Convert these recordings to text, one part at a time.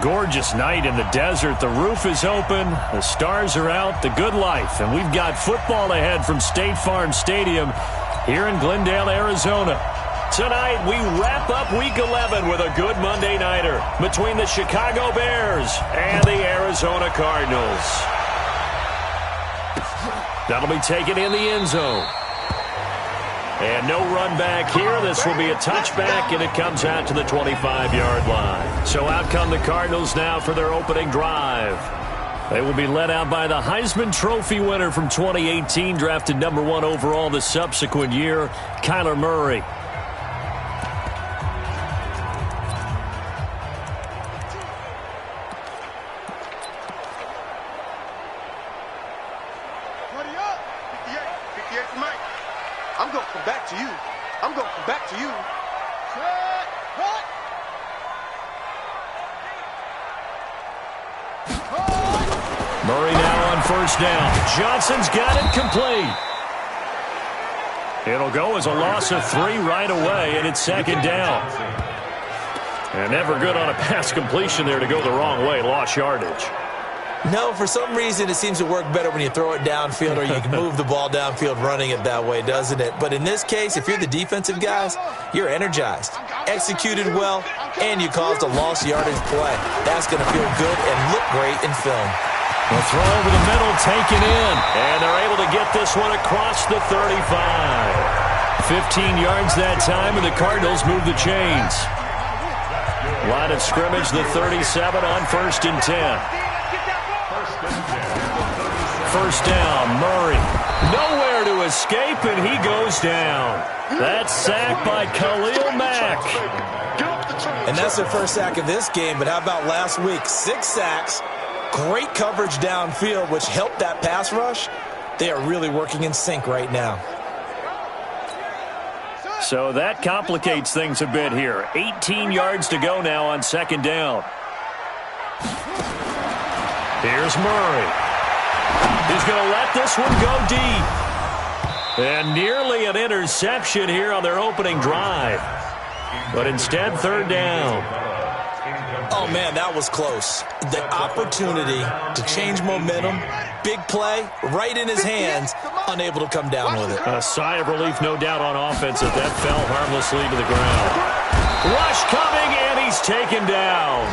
Gorgeous night in the desert. The roof is open. The stars are out. The good life. And we've got football ahead from State Farm Stadium here in Glendale, Arizona. Tonight, we wrap up Week 11 with a good Monday nighter between the Chicago Bears and the Arizona Cardinals. That'll be taken in the end zone. And no run back here. This will be a touchback, and it comes out to the 25-yard line. So out come the Cardinals now for their opening drive. They will be led out by the Heisman Trophy winner from 2018, drafted number 1 overall the subsequent year, Kyler Murray. I'm going to come back to you. I'm going to come back to you. Murray now on first down. Johnson's got it complete. It'll go as a loss of 3 right away, and it's second down. And never good on a pass completion there to go the wrong way. Lost yardage. No, for some reason it seems to work better when you throw it downfield or you can move the ball downfield running it that way, doesn't it? But in this case, if you're the defensive guys, you're energized, executed well, and you caused a lost yardage play. That's going to feel good and look great in film. The throw over the middle, taken in, and they're able to get this one across the 35. 15 yards that time, and the Cardinals move the chains. Line of scrimmage, the 37 on 1st and 10. First down, Murray. Nowhere to escape, and he goes down. That's sacked by Khalil Mack. And that's their first sack of this game, but how about last week? 6 sacks, great coverage downfield, which helped that pass rush. They are really working in sync right now. So that complicates things a bit here. 18 yards to go now on second down. Here's Murray. He's going to let this one go deep. And nearly an interception here on their opening drive. But instead, third down. Oh, man, that was close. The opportunity to change momentum, big play, right in his hands, unable to come down with it. A sigh of relief, no doubt, on offense as that fell harmlessly to the ground. Rush coming, and he's taken down.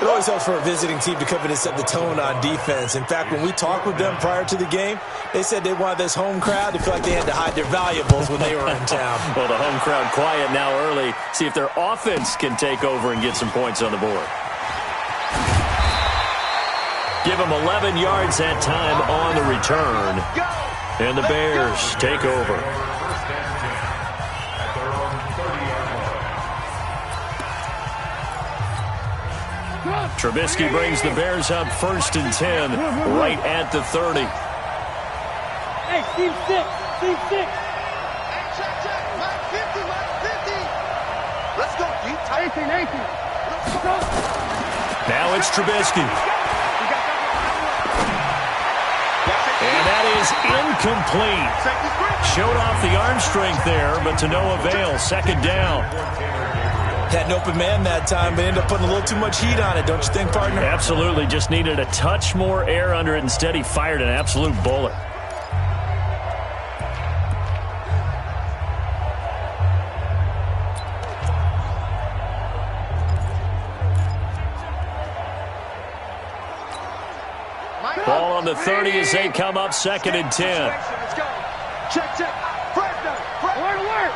It always helps for a visiting team to come in and set the tone on defense. In fact, when we talked with them prior to the game, they said they wanted this home crowd to feel like they had to hide their valuables when they were in town. Well, the home crowd quiet now early. See if their offense can take over and get some points on the board. Give them 11 yards that time on the return. And the Bears take over. Trubisky brings the Bears up 1st and 10, right at the 30. Hey, Steve 6. Steve 6. Check. Mike 50. Let's go, deep. 18. Let's go. Now it's Trubisky. And that is incomplete. Showed off the arm strength there, but to no avail. Second down. Had an open man that time, but ended up putting a little too much heat on it, don't you think, partner? Absolutely. Just needed a touch more air under it. Instead, he fired an absolute bullet. Ball on the 30 as they come up 2nd and 10. Let's go. Check. Alert.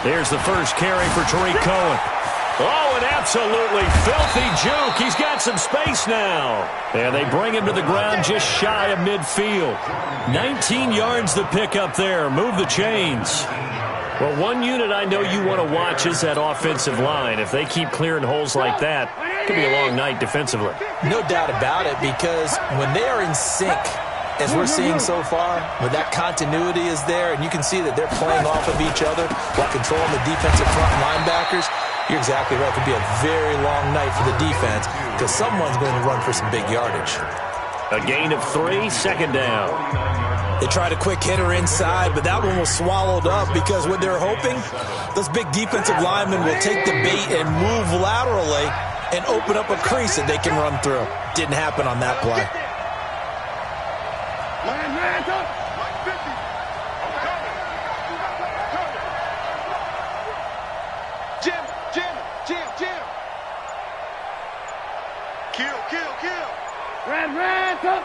There's the first carry for Tariq Cohen. Oh, an absolutely filthy juke. He's got some space now. And they bring him to the ground just shy of midfield. 19 yards to pick up there. Move the chains. Well, one unit I know you want to watch is that offensive line. If they keep clearing holes like that, it could be a long night defensively. No doubt about it, because when they are in sync, as we're seeing so far, when that continuity is there, and you can see that they're playing off of each other while controlling the defensive front linebackers, you're exactly right. It could be a very long night for the defense because someone's going to run for some big yardage. A gain of 3, second down. They tried a quick hitter inside, but that one was swallowed up because what they're hoping, those big defensive linemen will take the bait and move laterally and open up a crease that they can run through. Didn't happen on that play. Jim. Kill. Ran, come.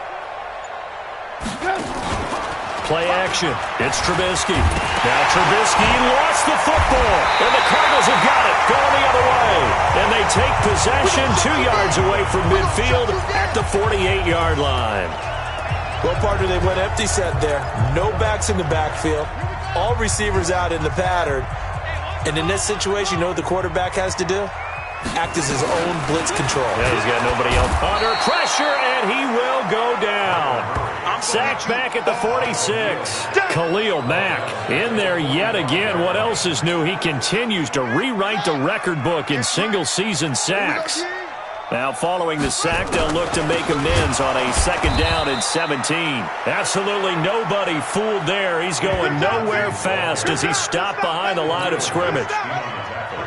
Play action. It's Trubisky. Now Trubisky lost the football, and the Cardinals have got it going the other way. And they take possession 2 yards away from midfield at the 48-yard line. Well, partner, they went empty set there. No backs in the backfield. All receivers out in the pattern. And in this situation, you know what the quarterback has to do? Act as his own blitz control. Yeah, he's got nobody else under pressure, and he will go down. Sacked back at the 46. Khalil Mack in there yet again. What else is new? He continues to rewrite the record book in single-season sacks. Now, following the sack, they'll look to make amends on a 2nd down and 17. Absolutely nobody fooled there. He's going nowhere fast as he stopped behind the line of scrimmage.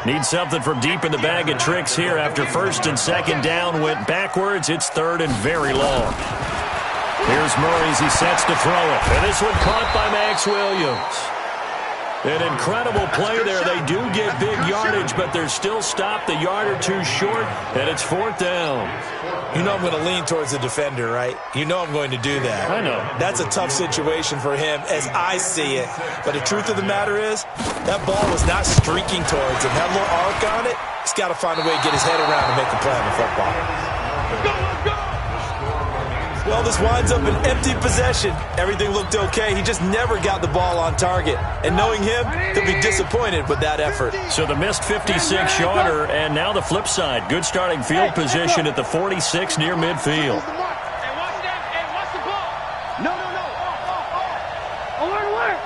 Need something from deep in the bag of tricks here after 1st and 2nd down went backwards. It's 3rd and very long. Here's Murray as he sets to throw it. And this one caught by Max Williams. An incredible play there. They do get big yardage, but they're still stopped a yard or two short, and it's 4th down. You know I'm going to lean towards the defender, right? You know I'm going to do that. I know. That's a tough situation for him as I see it. But the truth of the matter is, that ball was not streaking towards him. That little arc on it, he's got to find a way to get his head around and make a play on the football. Let's go! Well, this winds up an empty possession. Everything looked okay. He just never got the ball on target. And knowing him, he'll be disappointed with that effort. So the missed 56-yarder, and now the flip side. Good starting field position at the 46 near midfield. Hey, watch the ball. No. Alert.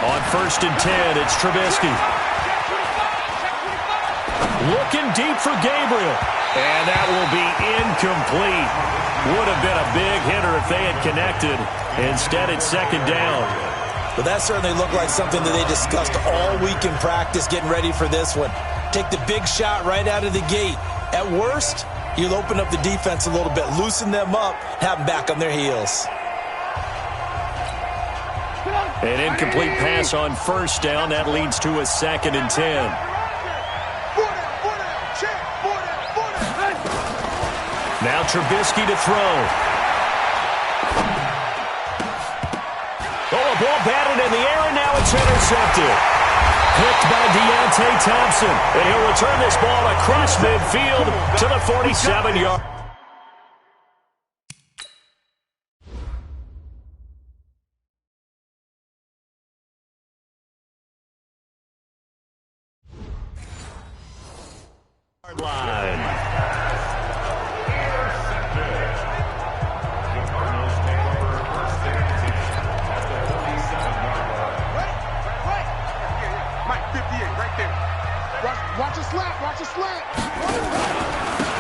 On 1st and 10, it's Trubisky. Looking deep for Gabriel. And that will be incomplete. Would have been a big hitter if they had connected. Instead, it's 2nd down. But that certainly looked like something that they discussed all week in practice getting ready for this one. Take the big shot right out of the gate. At worst, you'll open up the defense a little bit, loosen them up, have them back on their heels. An incomplete pass on 1st down. That leads to a 2nd and 10. Now Trubisky to throw. Oh, a ball batted in the air, and now it's intercepted. Picked by Deontay Thompson. And he'll return this ball across midfield to the 47-yard. Line. Watch a slant.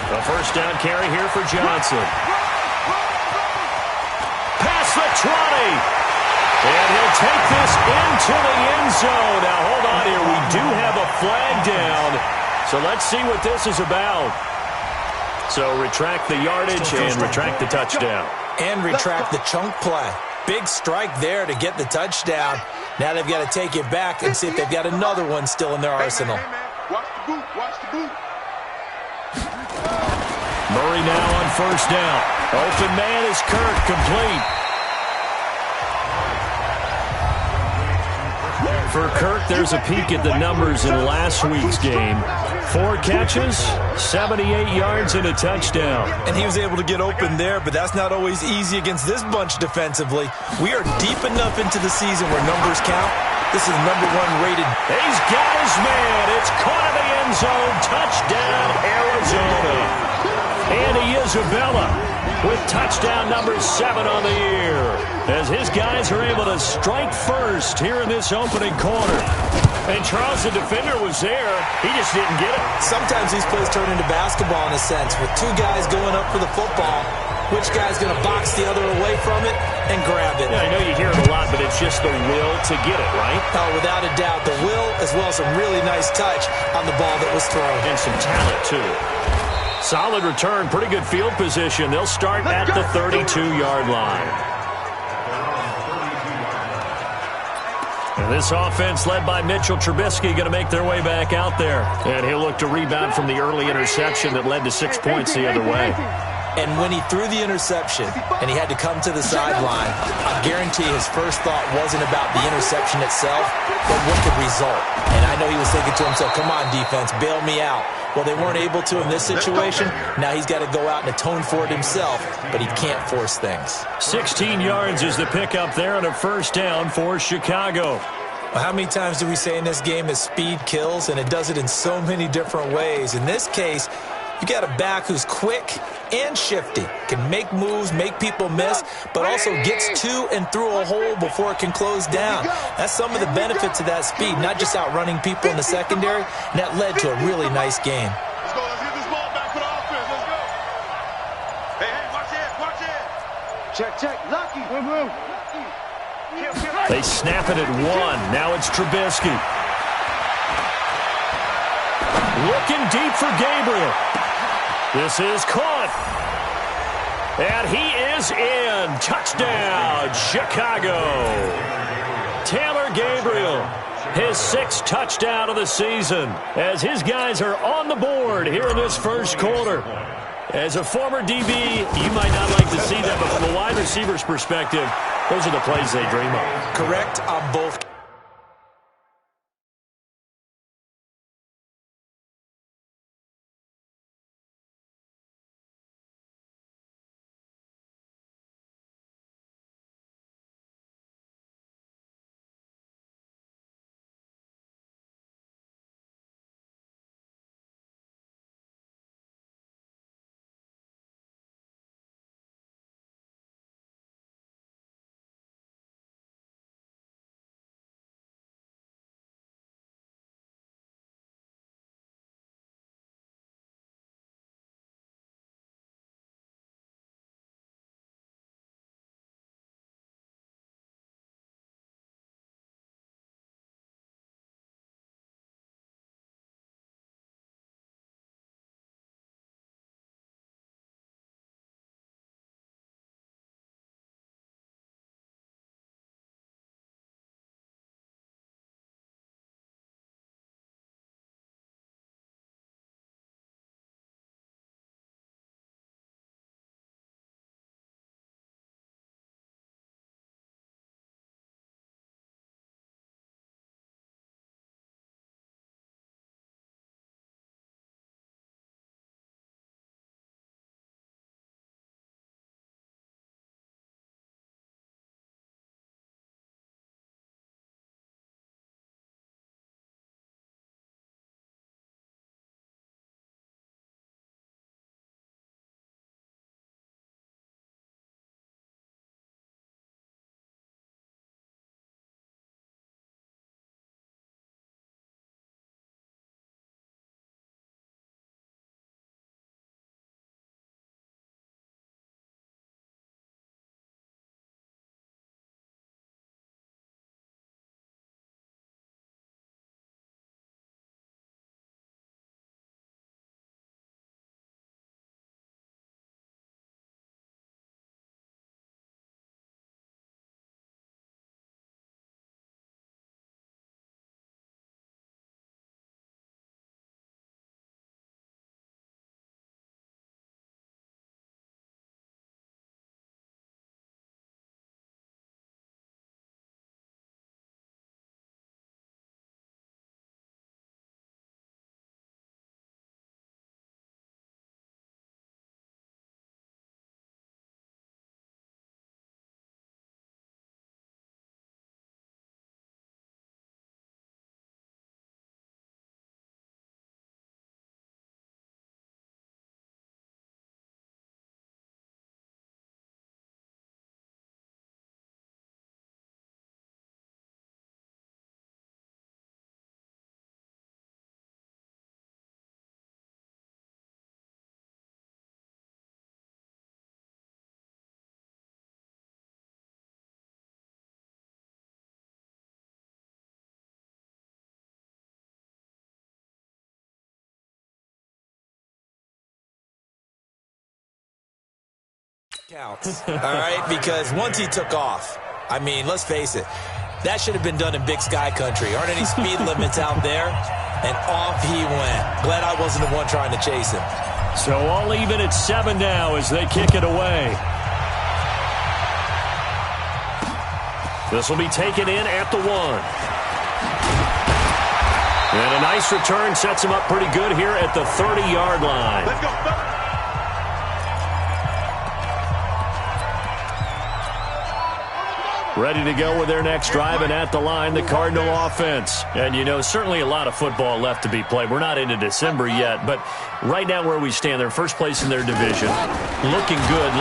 A 1st down carry here for Johnson. Past the 20. And he'll take this into the end zone. Now, hold on here. We do have a flag down. So let's see what this is about. So retract the yardage and retract the touchdown. And retract the chunk play. Big strike there to get the touchdown. Now they've got to take it back and see if they've got another one still in their arsenal. Hey, man. Watch the boot. Murray now on 1st down. Open man is Kirk, complete. For Kirk, there's a peek at the numbers in last week's game. 4 catches, 78 yards, and a touchdown. And he was able to get open there, but that's not always easy against this bunch defensively. We are deep enough into the season where numbers count. This is #1 rated. He's got his man. It's caught in the end zone. Touchdown, Arizona. Andy Isabella with touchdown number 7 on the year. As his guys are able to strike first here in this opening quarter. And Charles, the defender, was there. He just didn't get it. Sometimes these plays turn into basketball in a sense, with 2 guys going up for the football. which guy's going to box the other away from it and grab it. Yeah, I know you hear it a lot, but it's just the will to get it, right? Oh, without a doubt, the will as well as some really nice touch on the ball that was thrown. And some talent, too. Solid return, pretty good field position. They'll start at the 32-yard line. And this offense led by Mitchell Trubisky going to make their way back out there. And he'll look to rebound from the early interception that led to 6 points the other way. And when he threw the interception and he had to come to the sideline, I guarantee his first thought wasn't about the interception itself, but what could result. And I know he was thinking to himself, come on, defense, bail me out. Well, they weren't able to in this situation. Now he's got to go out and atone for it himself, but he can't force things. 16 yards is the pickup there on a first down for Chicago. Well, how many times do we say in this game that speed kills, and it does it in so many different ways. In this case, you got a back who's quick and shifty, can make moves, make people miss, but also gets to and through a hole before it can close down. That's some of the benefits of that speed, not just outrunning people in the secondary, and that led to a really nice game. Let's go. Let's get this ball back for the offense. Let's go. Hey, watch it. Watch it. Check. Lucky. They snap it at 1. Now it's Trubisky. Looking deep for Gabriel. This is caught. And he is in. Touchdown, Chicago. Taylor Gabriel, his 6th touchdown of the season, as his guys are on the board here in this first quarter. As a former DB, you might not like to see that, but from a wide receiver's perspective, those are the plays they dream of. Correct on both. Counts, all right? Because once he took off, I mean, let's face it, that should have been done in Big Sky Country. Aren't any speed limits out there? And off he went. Glad I wasn't the one trying to chase him. So all even at 7 now as they kick it away. This will be taken in at the 1. And a nice return sets him up pretty good here at the 30-yard line. Let's go. Ready to go with their next drive, and at the line, the Cardinal offense. And, you know, certainly a lot of football left to be played. We're not into December yet, but right now where we stand, they're first place in their division. Looking good.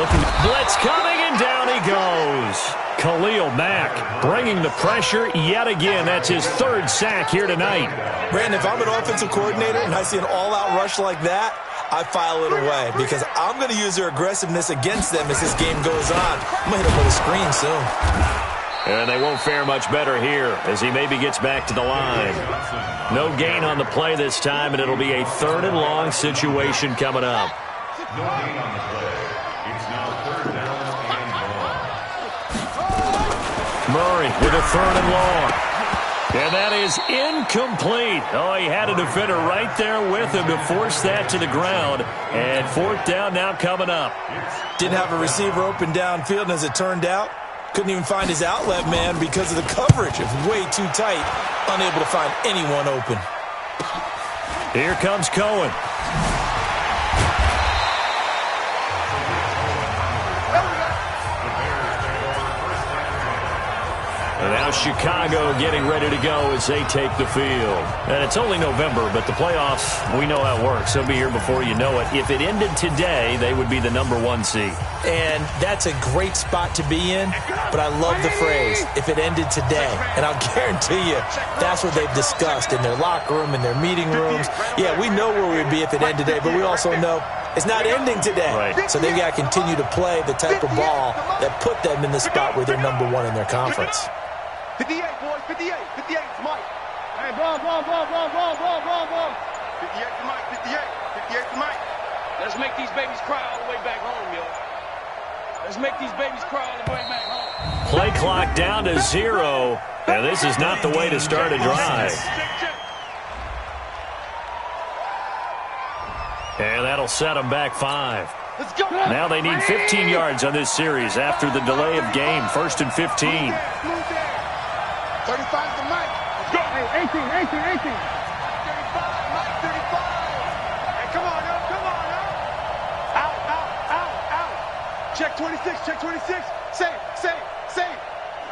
Blitz coming, and down he goes. Khalil Mack bringing the pressure yet again. That's his 3rd sack here tonight. Brandon, if I'm an offensive coordinator and I see an all-out rush like that, I file it away because I'm going to use their aggressiveness against them as this game goes on. I'm going to hit them with a screen soon. And they won't fare much better here as he maybe gets back to the line. No gain on the play this time, and it'll be a 3rd and long situation coming up. Murray with a 3rd and long. And that is incomplete. Oh, he had a defender right there with him to force that to the ground. And 4th down now coming up. Didn't have a receiver open downfield, and as it turned out, couldn't even find his outlet man because of the coverage. It was way too tight, unable to find anyone open. Here comes Cohen. And now Chicago getting ready to go as they take the field. And it's only November, but the playoffs, we know how it works. They'll be here before you know it. If it ended today, they would be the #1 seed. And that's a great spot to be in, but I love the phrase, if it ended today. And I'll guarantee you, that's what they've discussed in their locker room, in their meeting rooms. Yeah, we know where we'd be if it ended today, but we also know it's not ending today. Right. So they've got to continue to play the type of ball that put them in the spot where they're #1 in their conference. 58, boys, 58. 58 to Mike. Hey, ball. 58 to Mike, 58. 58 to Mike. Let's make these babies cry all the way back home, yo. Let's make these babies cry all the way back home. Play clock down to 0. And this is not the way to start a drive. And that'll set them back 5. Let's go. Now they need 15 yards on this series after the delay of game. 1st and 15. 35 to Mike. Let's go. Hey, 18. 35, Mike, 35. Hey, come on, up. Out. Check 26. Save.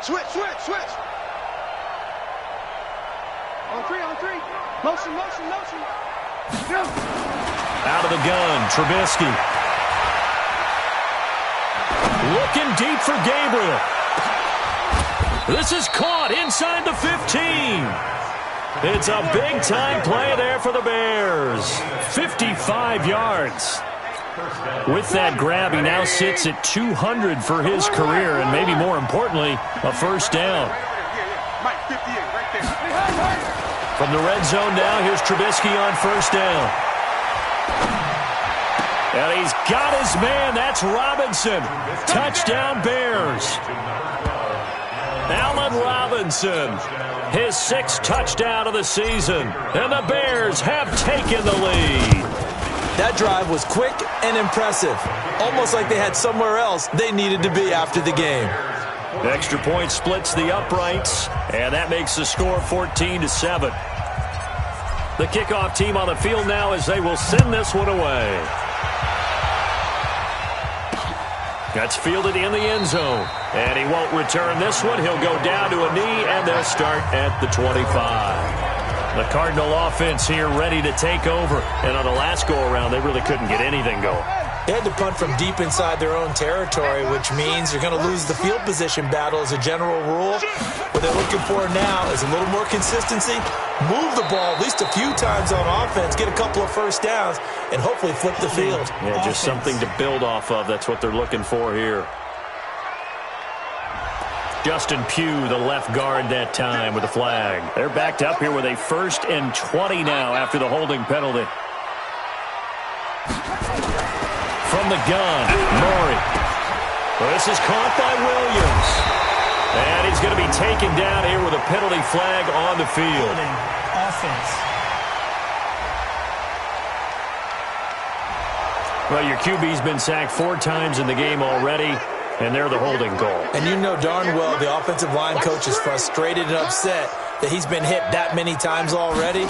Switch. On three. Motion. Go. Out of the gun, Trubisky. Looking deep for Gabriel. This is caught inside the 15. It's a big-time play there for the Bears. 55 yards. With that grab, he now sits at 200 for his career, and maybe more importantly, a 1st down. Mike, 58, right there. From the red zone now, here's Trubisky on 1st down. And he's got his man. That's Robinson. Touchdown, Bears. Allen Robinson, his 6th touchdown of the season. And the Bears have taken the lead. That drive was quick and impressive. Almost like they had somewhere else they needed to be after the game. The extra point splits the uprights, and that makes the score 14-7. The kickoff team on the field now as they will send this one away. That's fielded in the end zone. And he won't return this one. He'll go down to a knee, and they'll start at the 25. The Cardinal offense here ready to take over. And on the last go-around, they really couldn't get anything going. They had to punt from deep inside their own territory, which means you're going to lose the field position battle as a general rule. What they're looking for now is a little more consistency, move the ball at least a few times on offense, get a couple of 1st downs, and hopefully flip the field. Yeah, just something to build off of. That's what they're looking for here. Justin Pugh, the left guard that time with the flag. They're backed up here with a 1st and 20 now after the holding penalty. From the gun, Murray. Well, this is caught by Williams. And he's going to be taken down here with a penalty flag on the field. Offense. Well, your QB's been sacked 4 times in the game already, and they're the holding call. And you know darn well the offensive line coach is frustrated and upset that he's been hit that many times already.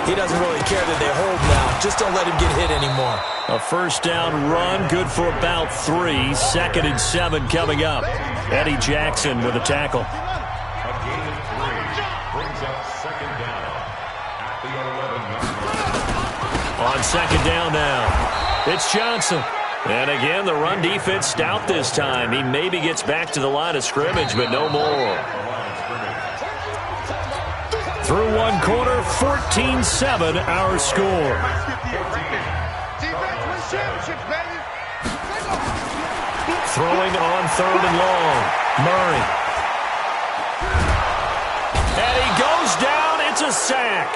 He doesn't really care that they hold now. Just don't let him get hit anymore. A first down run, good for about 3. 2nd and 7 coming up. Eddie Jackson with a tackle. A gain of 3 brings up 2nd down at the 11-yard line. On 2nd down now, it's Johnson. And again, the run defense stout this time. He maybe gets back to the line of scrimmage, but no more. Through one quarter, 14-7 our score. Throwing on 3rd and long. Murray. And he goes down. It's a sack.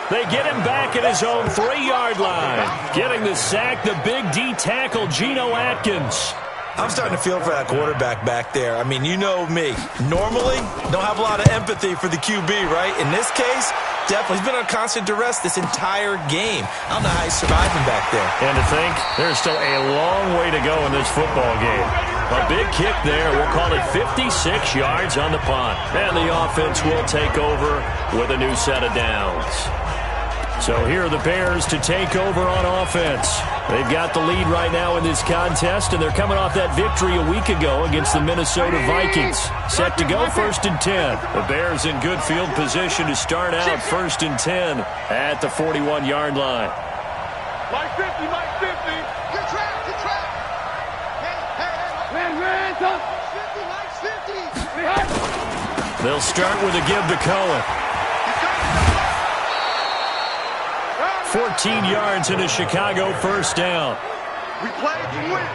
They get him back at his own 3-yard line. Getting the sack, the big D tackle, Geno Atkins. I'm starting to feel for that quarterback back there. I mean, you know me. Normally, don't have a lot of empathy for the QB, right? In this case, definitely. He's been on constant duress this entire game. I don't know how he's surviving back there. And to think, there's still a long way to go in this football game. A big kick there. We'll call it 56 yards on the punt. And the offense will take over with a new set of downs. So here are the Bears to take over on offense. They've got the lead right now in this contest, and they're coming off that victory a week ago against the Minnesota Vikings. Set to go 1st and 10. The Bears in good field position to start out 1st and 10 at the 41-yard line. Mike 50, Mike 50. Good trap, good trap. Man, man, 50, Mike's 50. They'll start with a give to Cohen. 14 yards in a Chicago first down. We played to win.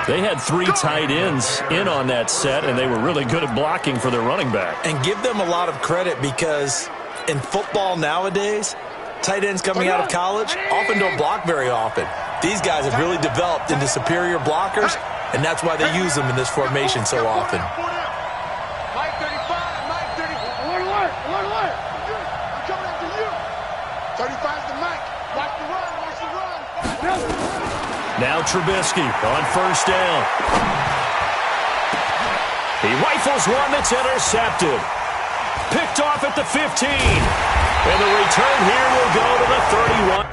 They had 3 tight ends in on that set, and they were really good at blocking for their running back. And give them a lot of credit because in football nowadays, tight ends coming out of college often don't block very often. These guys have really developed into superior blockers, and that's why they use them in this formation so often. Mike 35, Mike 30. Alert. I'm coming after you. 35's the Mike. Watch the run, watch the run. Now Trubisky on first down. He rifles one that's intercepted. Picked off at the 15. And the return here will go to the 31.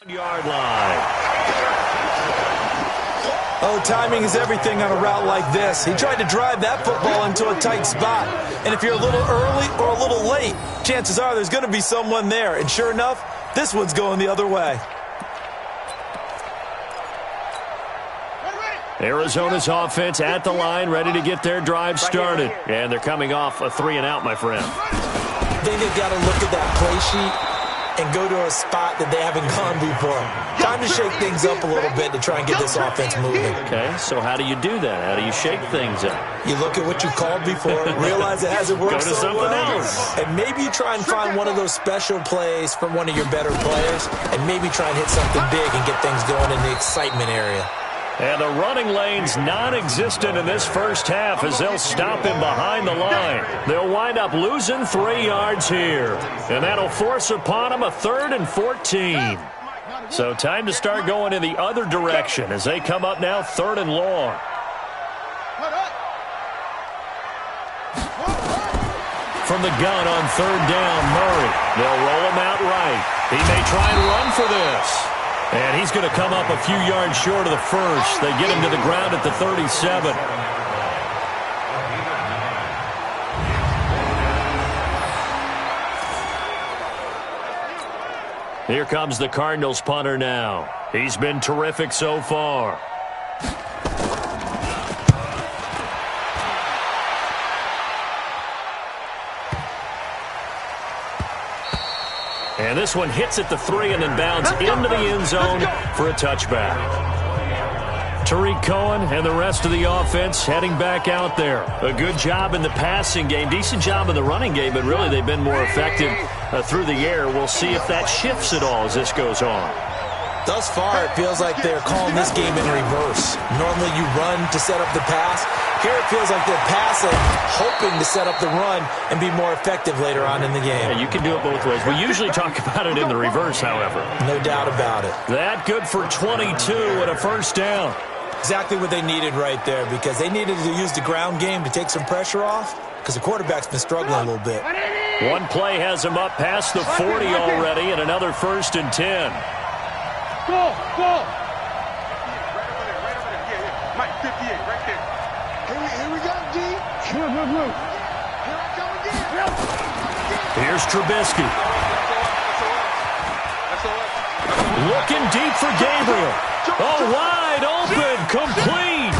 Yard line. Oh, timing is everything on a route like this. He tried to drive that football into a tight spot. And if you're a little early or a little late, chances are there's going to be someone there. And sure enough, this one's going the other way. Arizona's offense at the line, ready to get their drive started. And they're coming off a 3-and-out, my friend. I think they've got to look at that play sheet and go to a spot that they haven't gone before. Time to shake things up a little bit to try and get this offense moving. Okay, so how do you do that? How do you shake things up? You look at what you called before, realize it hasn't worked Go to so something well, else. and maybe you try and find one of those special plays from one of your better players, and maybe try and hit something big and get things going in the excitement area. And the running lane's non-existent in this first half as they'll stop him behind the line. They'll wind up losing 3 yards here. And that'll force upon him a 3rd and 14. So time to start going in the other direction as they come up now 3rd and long. From the gun on 3rd down, Murray. They'll roll him out right. He may try and run for this. And he's going to come up a few yards short of the first. They get him to the ground at the 37. Here comes the Cardinals punter now. He's been terrific so far. And this one hits at the 3 and then bounds into the end zone for a touchback. Tariq Cohen and the rest of the offense heading back out there. A good job in the passing game, decent job in the running game, but really they've been more effective through the air. We'll see if that shifts at all as this goes on. Thus far, it feels like they're calling this game in reverse. Normally you run to set up the pass. Here it feels like they're passing, hoping to set up the run and be more effective later on in the game. Yeah, you can do it both ways. We usually talk about it in the reverse, however. No doubt about it. That good for 22 and a first down. Exactly what they needed right there, because they needed to use the ground game to take some pressure off, because the quarterback's been struggling a little bit. One play has him up past the 40 already, and another 1st and 10. Go, go. Right over there. Yeah. Mike, 58, right there. Here we go, D. Move, move, move. Here I come again. Here's Trubisky. That's all right. Looking deep for Gabriel. Oh, wide open, complete.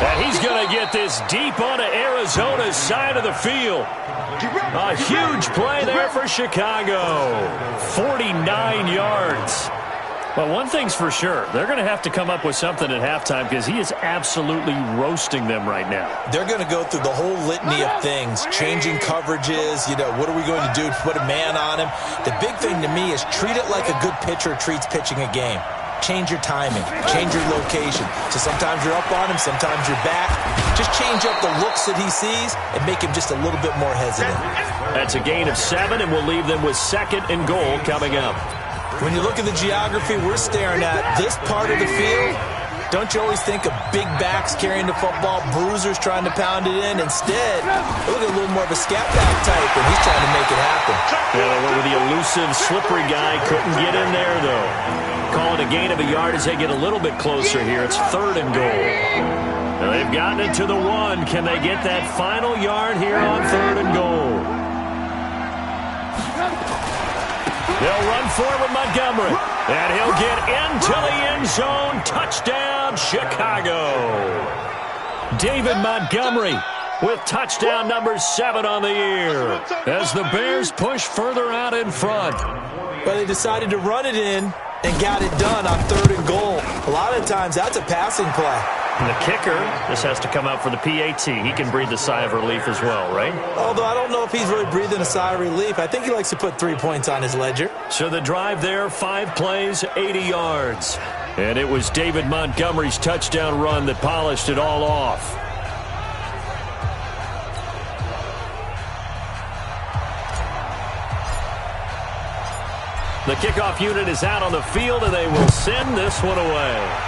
And he's going to get this deep onto Arizona's side of the field. A huge play there for Chicago. 49 yards. Well, one thing's for sure. They're going to have to come up with something at halftime because he is absolutely roasting them right now. They're going to go through the whole litany of things, changing coverages, what are we going to do to put a man on him? The big thing to me is treat it like a good pitcher treats pitching a game. Change your timing, change your location. So sometimes you're up on him, sometimes you're back. Just change up the looks that he sees and make him just a little bit more hesitant. That's a gain of 7, and we'll leave them with 2nd and goal coming up. When you look at the geography we're staring at, this part of the field, don't you always think of big backs carrying the football, bruisers trying to pound it in? Instead, look at a little more of a scat back type, and he's trying to make it happen. Yeah, they went with the elusive, slippery guy. Couldn't get in there, though. Calling a gain of a yard as they get a little bit closer here. It's 3rd and goal. Now they've gotten it to the 1. Can they get that final yard here on 3rd and goal? They'll run for it with Montgomery. And he'll get into the end zone. Touchdown, Chicago. David Montgomery with touchdown number 7 on the year as the Bears push further out in front. But they decided to run it in and got it done on 3rd and goal. A lot of times that's a passing play. And the kicker, this has to come out for the PAT. He can breathe a sigh of relief as well, right? Although I don't know if he's really breathing a sigh of relief. I think he likes to put 3 points on his ledger. So the drive there, 5 plays, 80 yards. And it was David Montgomery's touchdown run that polished it all off. The kickoff unit is out on the field, and they will send this one away.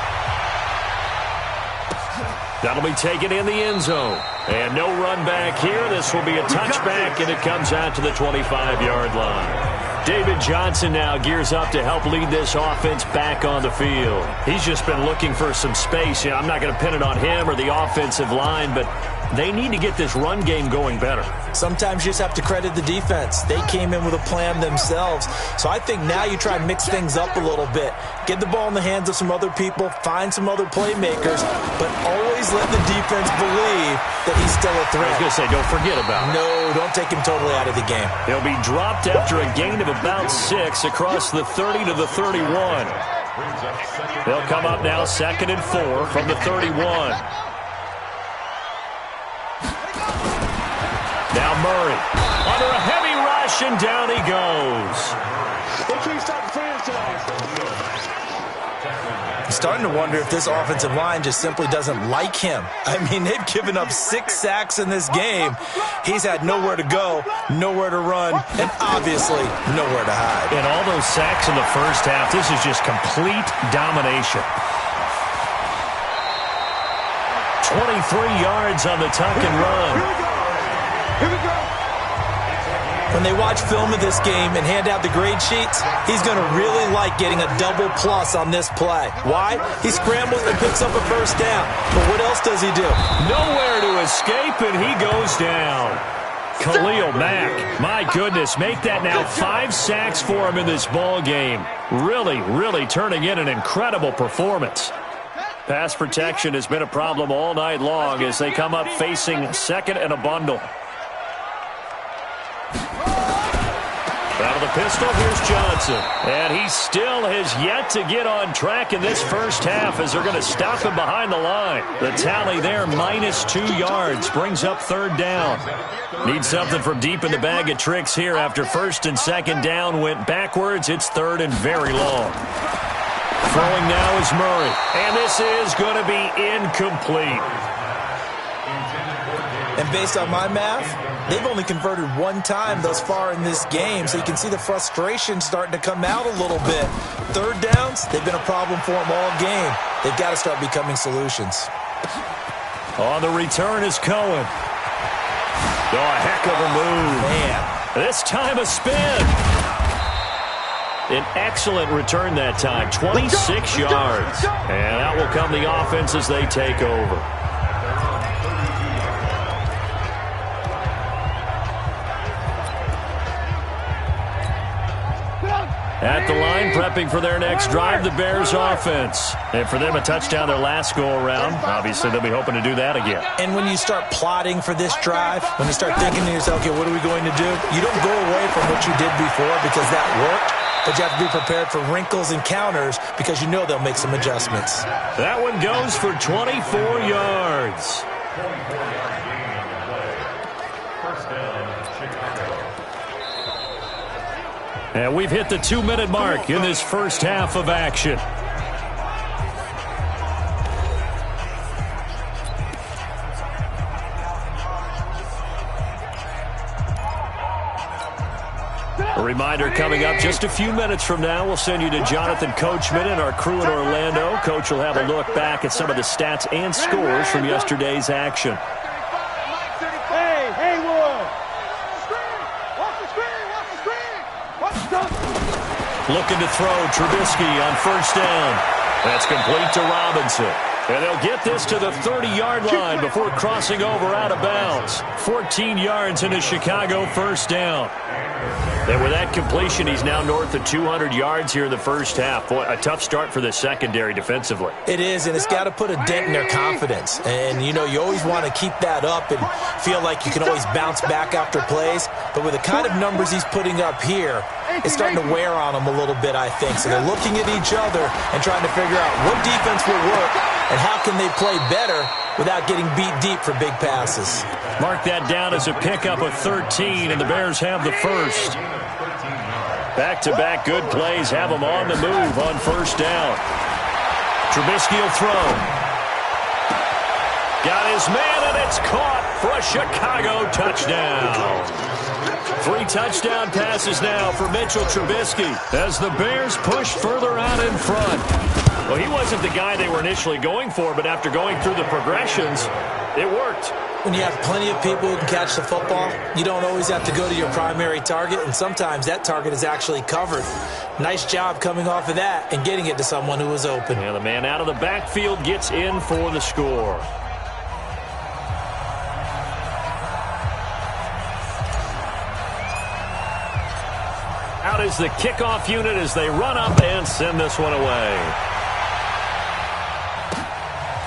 That'll be taken in the end zone. And no run back here. This will be a touchback, and it comes out to the 25-yard line. David Johnson now gears up to help lead this offense back on the field. He's just been looking for some space. I'm not going to pin it on him or the offensive line, but they need to get this run game going better. Sometimes you just have to credit the defense. They came in with a plan themselves. So I think now you try and mix things up a little bit. Get the ball in the hands of some other people, find some other playmakers, but always let the defense believe that he's still a threat. I was going to say, don't forget about it. No, don't take him totally out of the game. He'll be dropped after a gain of about 6 across the 30 to the 31. They'll come up now 2nd and 4 from the 31. Now Murray under a heavy rush, and down he goes. They can't stop the franchise. I'm starting to wonder if this offensive line just simply doesn't like him. I mean, they've given up 6 sacks in this game. He's had nowhere to go, nowhere to run, and obviously nowhere to hide. And all those sacks in the first half, this is just complete domination. 23 yards on the tuck and run. Here we go. Here we go. When they watch film of this game and hand out the grade sheets, he's going to really like getting a double plus on this play. Why? He scrambles and picks up a first down. But what else does he do? Nowhere to escape, and he goes down. Khalil Mack, my goodness, make that now 5 sacks for him in this ball game. Really turning in an incredible performance. Pass protection has been a problem all night long as they come up facing 2nd and a bundle. Out of the pistol, here's Johnson. And he still has yet to get on track in this first half as they're going to stop him behind the line. The tally there, -2 yards, brings up 3rd down. Need something from deep in the bag of tricks here after 1st and 2nd down went backwards. It's 3rd and very long. Throwing now is Murray. And this is going to be incomplete. And based on my math, they've only converted 1 time thus far in this game, so you can see the frustration starting to come out a little bit. 3rd downs, they've been a problem for them all game. They've got to start becoming solutions. On the return is Cohen. Oh, a heck of a move. Man. This time a spin. An excellent return that time, 26 yards. And out will come the offense as they take over. At the line, prepping for their next drive, the Bears offense. And for them, a touchdown their last go-around. Obviously, they'll be hoping to do that again. And when you start plotting for this drive, when you start thinking to yourself, okay, what are we going to do? You don't go away from what you did before because that worked, but you have to be prepared for wrinkles and counters because you know they'll make some adjustments. That one goes for 24 yards. And we've hit the 2-minute mark in this first half of action. A reminder coming up just a few minutes from now, we'll send you to Jonathan Coachman and our crew in Orlando. Coach will have a look back at some of the stats and scores from yesterday's action. Hey, Haywood. Watch the screen. Looking to throw, Trubisky on 1st down. That's complete to Robinson. And they'll get this to the 30-yard line before crossing over out of bounds. 14 yards into Chicago, 1st down. And with that completion, he's now north of 200 yards here in the first half. Boy, a tough start for the secondary defensively. It is, and it's got to put a dent in their confidence. And, you know, you always want to keep that up and feel like you can always bounce back after plays. But with the kind of numbers he's putting up here, it's starting to wear on them a little bit, I think. So they're looking at each other and trying to figure out what defense will work and how can they play better without getting beat deep for big passes. Mark that down as a pickup of 13, and the Bears have the first. Back-to-back good plays have them on the move on 1st down. Trubisky will throw. Got his man, and it's caught for a Chicago touchdown. 3 touchdown passes now for Mitchell Trubisky as the Bears push further out in front. Well, he wasn't the guy they were initially going for, but after going through the progressions, it worked. When you have plenty of people who can catch the football, you don't always have to go to your primary target, and sometimes that target is actually covered. Nice job coming off of that and getting it to someone who was open. And the man out of the backfield gets in for the score. Out is the kickoff unit as they run up and send this one away.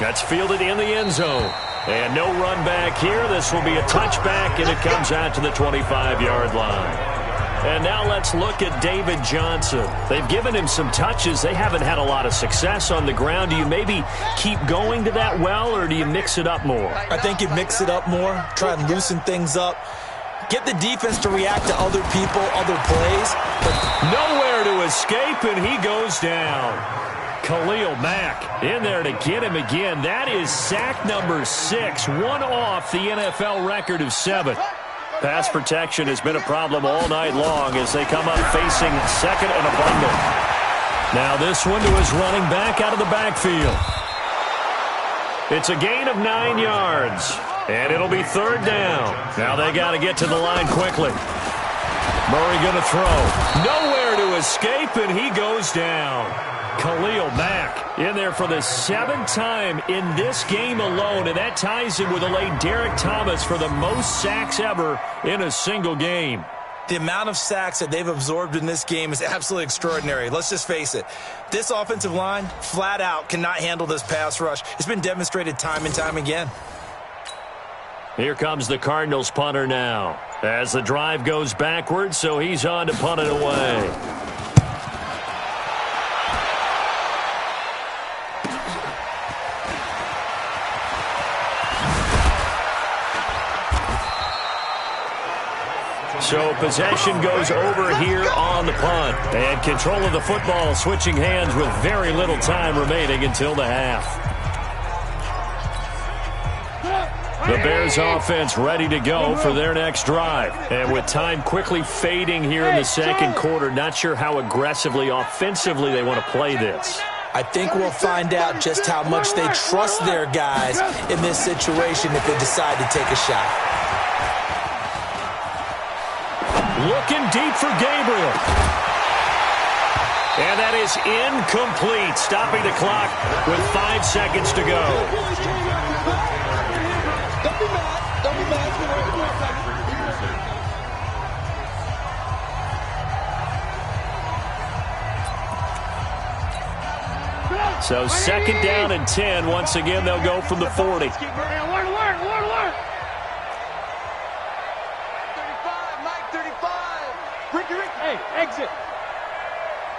That's fielded in the end zone. And no run back here. This will be a touchback, and it comes out to the 25-yard line. And now let's look at David Johnson. They've given him some touches. They haven't had a lot of success on the ground. Do you maybe keep going to that well, or do you mix it up more? I think you mix it up more, try and loosen things up. Get the defense to react to other people, other plays. But nowhere to escape, and he goes down. Khalil Mack in there to get him again. That is sack number 6, one off the NFL record of 7. Pass protection has been a problem all night long as they come up facing second and a bundle. Now this one to his running back out of the backfield. It's a gain of 9 yards, and it'll be 3rd down. Now they got to get to the line quickly. Murray going to throw. Nowhere to escape, and he goes down. Khalil Mack in there for the 7th time in this game alone, and that ties him with the late Derek Thomas for the most sacks ever in a single game. The amount of sacks that they've absorbed in this game is absolutely extraordinary. Let's just face it. This offensive line, flat out, cannot handle this pass rush. It's been demonstrated time and time again. Here comes the Cardinals punter now as the drive goes backwards, so he's on to punt it away. So possession goes over here on the punt. And control of the football switching hands with very little time remaining until the half. The Bears offense ready to go for their next drive. And with time quickly fading here in the second quarter, not sure how aggressively, offensively they want to play this. I think we'll find out just how much they trust their guys in this situation if they decide to take a shot. Looking deep for Gabriel. And that is incomplete, stopping the clock with 5 seconds to go. Don't be mad. Don't be mad. So 2nd down and 10. Once again, they'll go from the 40. Hey, exit.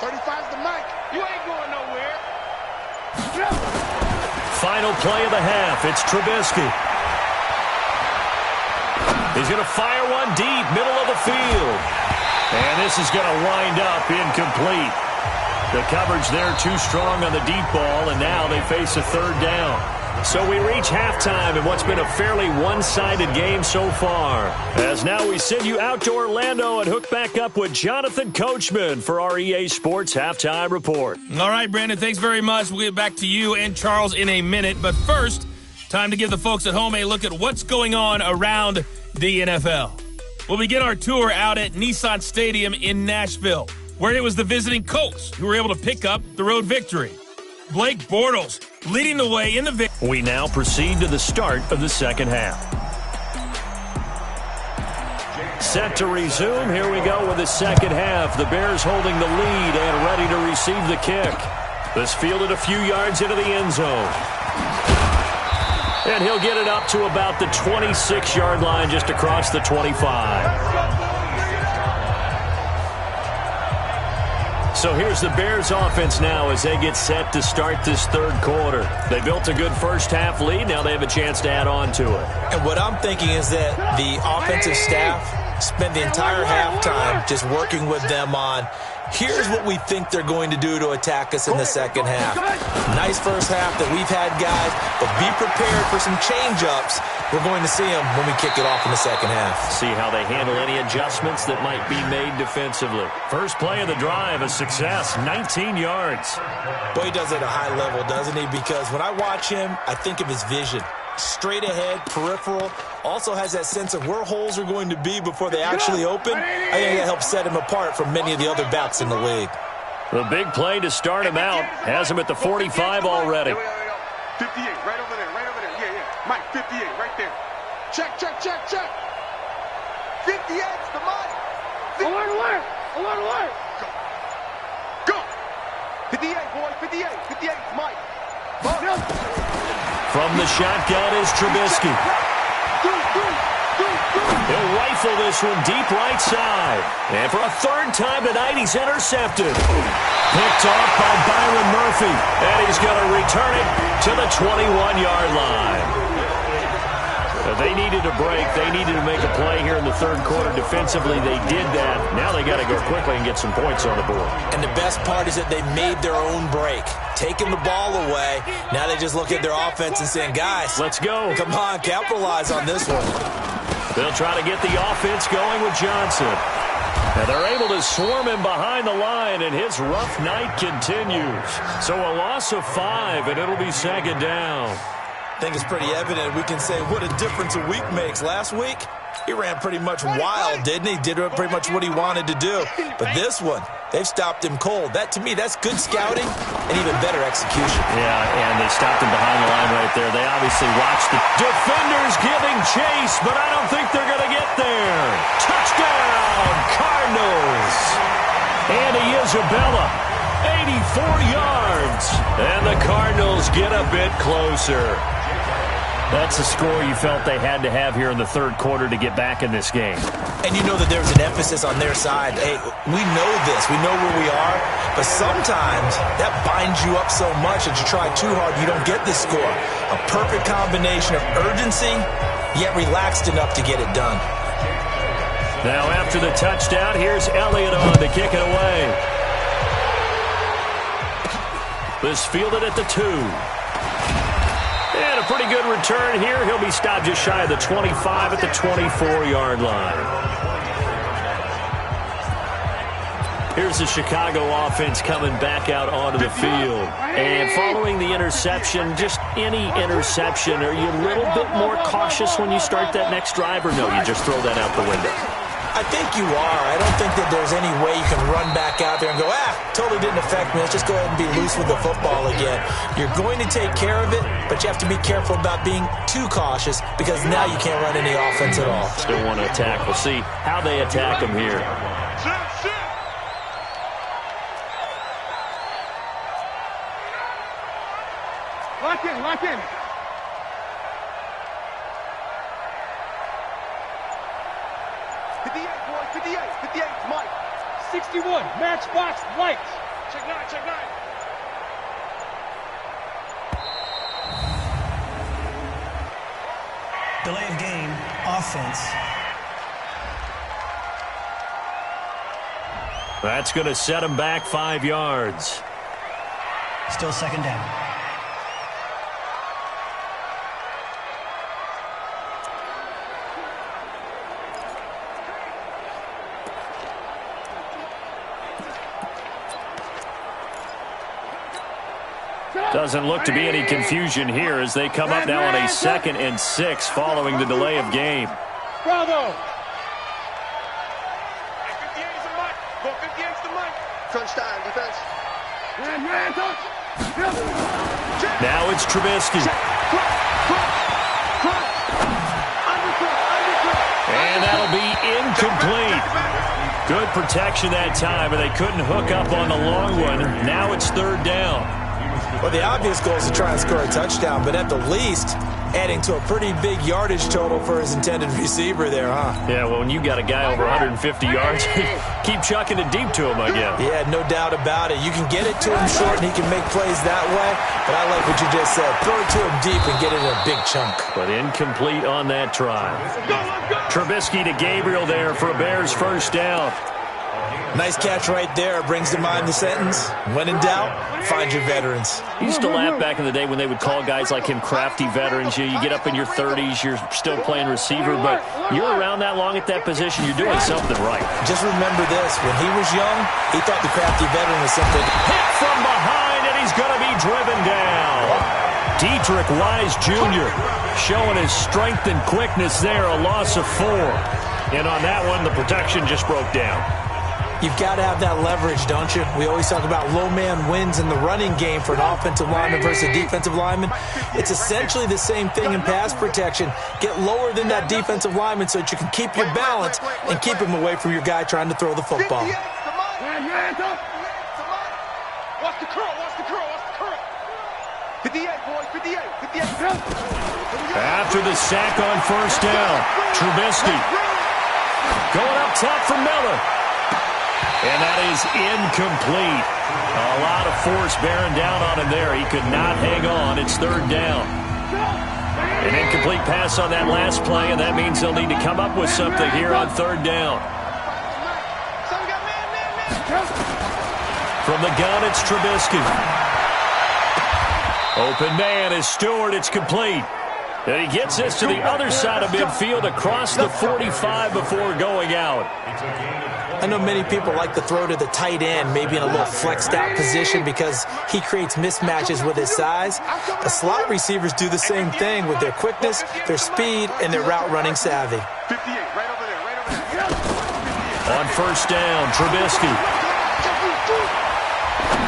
35's the mic. You ain't going nowhere. Final play of the half. It's Trubisky. He's going to fire one deep, middle of the field. And this is going to wind up incomplete. The coverage there too strong on the deep ball, and now they face a 3rd down. So we reach halftime in what's been a fairly one-sided game so far. As now we send you out to Orlando and hook back up with Jonathan Coachman for our EA Sports Halftime Report. All right, Brandon, thanks very much. We'll get back to you and Charles in a minute. But first, time to give the folks at home a look at what's going on around the NFL. We'll begin our tour out at Nissan Stadium in Nashville, where it was the visiting Colts who were able to pick up the road victory. Blake Bortles leading the way in the victory. We now proceed to the start of the second half. Set to resume. Here we go with the second half. The Bears holding the lead and ready to receive the kick. This fielded a few yards into the end zone. And he'll get it up to about the 26-yard line just across the 25. So here's the Bears offense now as they get set to start this 3rd quarter. They built a good first half lead. Now they have a chance to add on to it. And what I'm thinking is that the offensive staff spent the entire halftime just working with them on, here's what we think they're going to do to attack us in the second half. Nice first half that we've had, guys, but be prepared for some change-ups. We're going to see them when we kick it off in the second half. See how they handle any adjustments that might be made defensively. First play of the drive, a success, 19 yards. Boy, he does it at a high level, doesn't he? Because when I watch him, I think of his vision. Straight ahead, peripheral, also has that sense of where holes are going to be before they actually open. I think that helps set him apart from many of the other backs in the league. The big play to start him out has him at the 45 already. 58, right over there, right over there. Yeah, yeah. Mike, 58, right there. Check, check, check, check. 58's the Mike. Alert. Go. 58, boy, 58. 58's Mike. From the shotgun is Trubisky. He'll rifle this one deep right side. And for a third time tonight, he's intercepted. Picked off by Byron Murphy. And he's going to return it to the 21-yard line. They needed a break. They needed to make a play here in the third quarter. Defensively, they did that. Now they got to go quickly and get some points on the board. And the best part is that they made their own break. Taking the ball away. Now they just look at their offense and saying, guys, let's go. Come on, capitalize on this one. They'll try to get the offense going with Johnson. And they're able to swarm him behind the line, and his rough night continues. So a loss of 5, and it'll be second down. I think it's pretty evident. We can say what a difference a week makes. Last week, he ran pretty much wild, didn't he? Did pretty much what he wanted to do. But this one, they've stopped him cold. That, to me, that's good scouting and even better execution. Yeah, and they stopped him behind the line right there. They obviously watched the defenders giving chase, but I don't think they're going to get there. Touchdown, Cardinals. Andy Isabella, 84 yards. And the Cardinals get a bit closer. That's a score you felt they had to have here in the third quarter to get back in this game. And you know that there's an emphasis on their side. Hey, we know this. We know where we are. But sometimes that binds you up so much that you try too hard, you don't get this score. A perfect combination of urgency, yet relaxed enough to get it done. Now after the touchdown, here's Elliott on to kick it away. This fielded at the 2. And a pretty good return here. He'll be stopped just shy of the 25 at the 24-yard line. Here's the Chicago offense coming back out onto the field. And following the interception, just any interception, are you a little bit more cautious when you start that next drive, or no, you just throw that out the window? I think you are. I don't think that there's any way you can run back out there and go, totally didn't affect me. Let's just go ahead and be loose with the football again. You're going to take care of it, but you have to be careful about being too cautious because now you can't run any offense at all. Still want to attack. We'll see how they attack them here. Lock in, lock in. Mike. 61, matchbox, lights. Check 9, check 9. Delay of game, offense. That's going to set him back 5 yards. Still second down. Doesn't look to be any confusion here as they come up now on a 2nd and 6 following the delay of game. Bravo! 58's the mic. Go 58's the mic. Touchdown, defense. Now it's Trubisky. And that'll be incomplete. Good protection that time, and they couldn't hook up on the long one. Now it's 3rd down. Well, the obvious goal is to try and score a touchdown, but at the least, adding to a pretty big yardage total for his intended receiver there, huh? Yeah, well, when you got a guy over 150 yards, keep chucking it deep to him, I guess. Yeah, no doubt about it. You can get it to him short, and he can make plays that way, but I like what you just said. Throw it to him deep and get it in a big chunk. But incomplete on that try. Trubisky to Gabriel there for a Bears first down. Nice catch right there. Brings to mind the sentence, when in doubt, find your veterans. You used to laugh back in the day when they would call guys like him crafty veterans. You get up in your 30s, you're still playing receiver, but you're around that long at that position, you're doing something right. Just remember this, when he was young, he thought the crafty veteran was something. Hit from behind, and he's going to be driven down. Dietrich Wise Jr. showing his strength and quickness there, a loss of 4. And on that one, the protection just broke down. You've got to have that leverage, don't you? We always talk about low man wins in the running game for an offensive lineman versus a defensive lineman. It's essentially the same thing in pass protection. Get lower than that defensive lineman so that you can keep your balance and keep him away from your guy trying to throw the football. Watch the curl, watch the curl, watch the curl. 58, boys, 58, 58. After the sack on first down, Trubisky Going up top for Miller. And that is incomplete. A lot of force bearing down on him there. He could not hang on. It's third down. An incomplete pass on that last play, and that means they'll need to come up with something here on third down. From the gun, it's Trubisky. Open man is Stewart. It's complete. And he gets this to the other side of midfield across the 45 before going out. I know many people like to throw to the tight end, maybe in a little flexed out position because he creates mismatches with his size. But slot receivers do the same thing with their quickness, their speed, and their route running savvy. 58, right over there, right over there. On first down, Trubisky.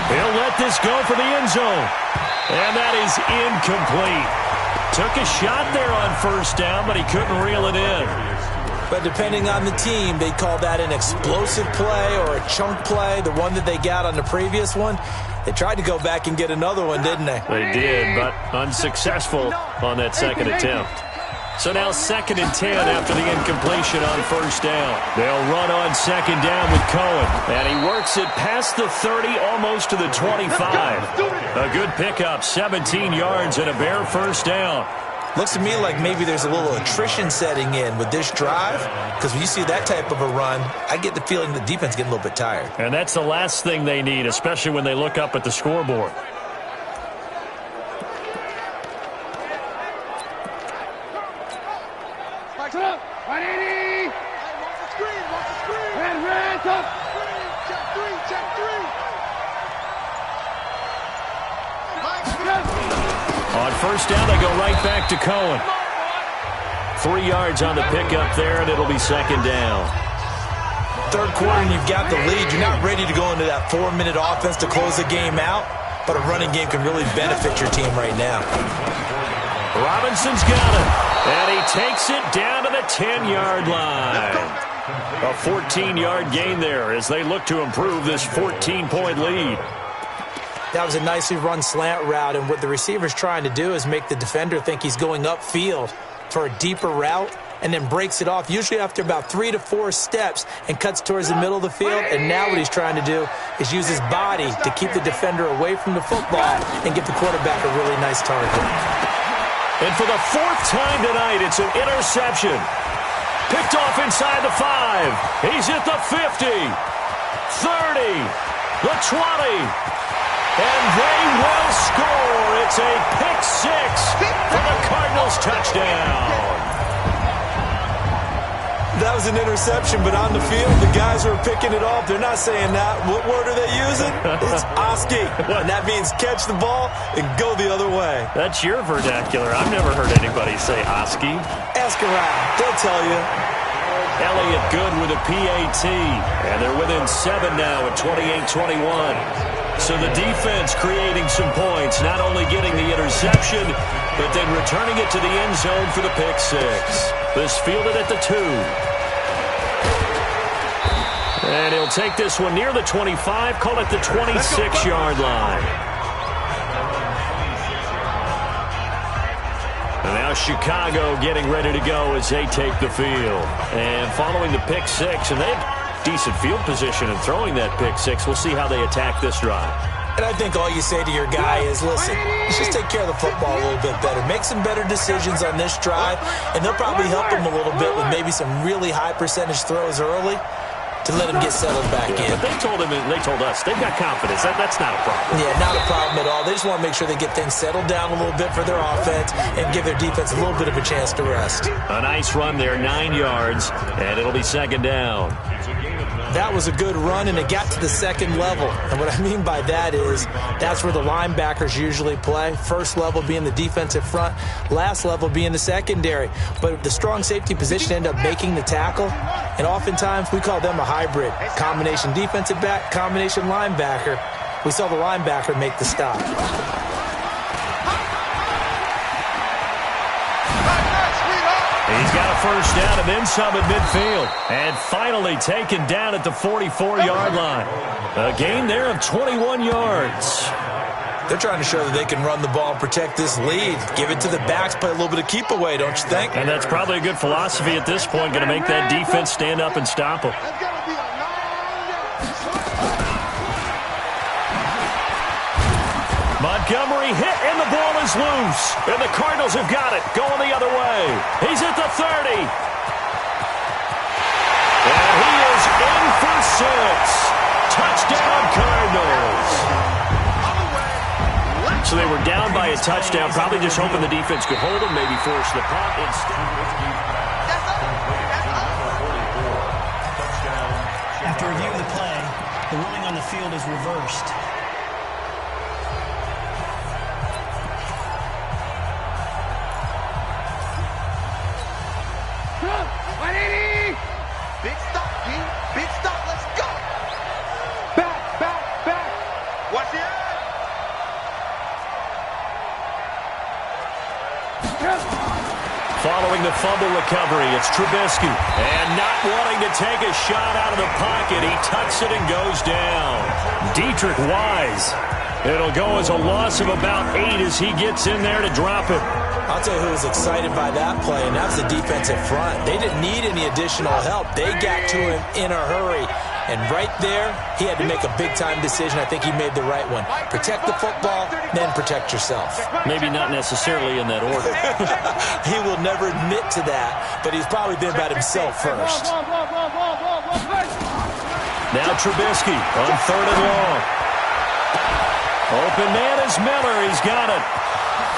He'll let this go for the end zone. And that is incomplete. Took a shot there on first down, but he couldn't reel it in. But depending on the team, they call that an explosive play or a chunk play, the one that they got on the previous one. They tried to go back and get another one, didn't they? They did, but unsuccessful on that second attempt. So now 2nd and 10 after the incompletion on first down. They'll run on second down with Cohen. And he works it past the 30, almost to the 25. A good pickup, 17 yards and a bare first down. Looks to me like maybe there's a little attrition setting in with this drive, because when you see that type of a run, I get the feeling the defense getting a little bit tired. And that's the last thing they need, especially when they look up at the scoreboard. Spikes it up. 180. Watch the screen, watch the screen. Red, up. Check three, check three. On first down, they go right back to Cohen. 3 yards on the pickup there, and it'll be second down. Third quarter, and you've got the lead. You're not ready to go into that 4-minute offense to close the game out, but a running game can really benefit your team right now. Robinson's got it, and he takes it down to the 10-yard line. A 14-yard gain there as they look to improve this 14-point lead. That was a nicely run slant route, and what the receiver's trying to do is make the defender think he's going upfield for a deeper route and then breaks it off, usually after about 3 to 4 steps, and cuts towards the middle of the field. And now what he's trying to do is use his body to keep the defender away from the football and give the quarterback a really nice target. And for the 4th time tonight, it's an interception. Picked off inside the 5. He's at the 50, 30, the 20. And they will score. It's a pick 6 for the Cardinals touchdown. That was an interception, but on the field, the guys who are picking it off, they're not saying that. What word are they using? It's Oski. And that means catch the ball and go the other way. That's your vernacular. I've never heard anybody say Oski. Ask around. They'll tell you. Elliott good with a PAT. And they're within 7 now at 28-21. So the defense creating some points, not only getting the interception, but then returning it to the end zone for the pick 6. This fielded at the 2. And he'll take this one near the 25, call it the 26-yard line. And now Chicago getting ready to go as they take the field. And following the pick 6, and they have decent field position and throwing that pick 6. We'll see how they attack this drive. And I think all you say to your guy is, listen, let's just take care of the football a little bit better. Make some better decisions on this drive, and they'll probably help him a little bit with maybe some really high percentage throws early to let him get settled back in. But they told him, and they told us, they've got confidence. That's not a problem. Yeah, not a problem at all. They just want to make sure they get things settled down a little bit for their offense and give their defense a little bit of a chance to rest. A nice run there, 9 yards, and it'll be second down. That was a good run, and it got to the second level. And what I mean by that is that's where the linebackers usually play. First level being the defensive front, last level being the secondary. But the strong safety position ended up making the tackle, and oftentimes we call them a hybrid. Combination defensive back, combination linebacker. We saw the linebacker make the stop. He's got a first down and then some at midfield. And finally taken down at the 44-yard line. A gain there of 21 yards. They're trying to show that they can run the ball and protect this lead. Give it to the backs, play a little bit of keep away, don't you think? And that's probably a good philosophy at this point, going to make that defense stand up and stop them. Montgomery hit, and the ball is loose. And the Cardinals have got it, going the other way. He's at the 30. And he is in for 6. Touchdown, Cardinals. So they were down by a touchdown, probably just hoping the defense could hold them, maybe force the punt instead. After reviewing the play, the ruling on the field is reversed. Big stop, P. Big stop. Let's go. Back. Watch it. Following the fumble recovery, it's Trubisky. And not wanting to take a shot out of the pocket, he tucks it and goes down. Dietrich Wise. It'll go as a loss of about 8 as he gets in there to drop it. I'll tell you who was excited by that play, and that was the defensive front. They didn't need any additional help. They got to him in a hurry. And right there, he had to make a big-time decision. I think he made the right one. Protect the football, then protect yourself. Maybe not necessarily in that order. He will never admit to that, but he's probably been about himself first. Now Trubisky on 3rd and long. Open man is Miller. He's got it.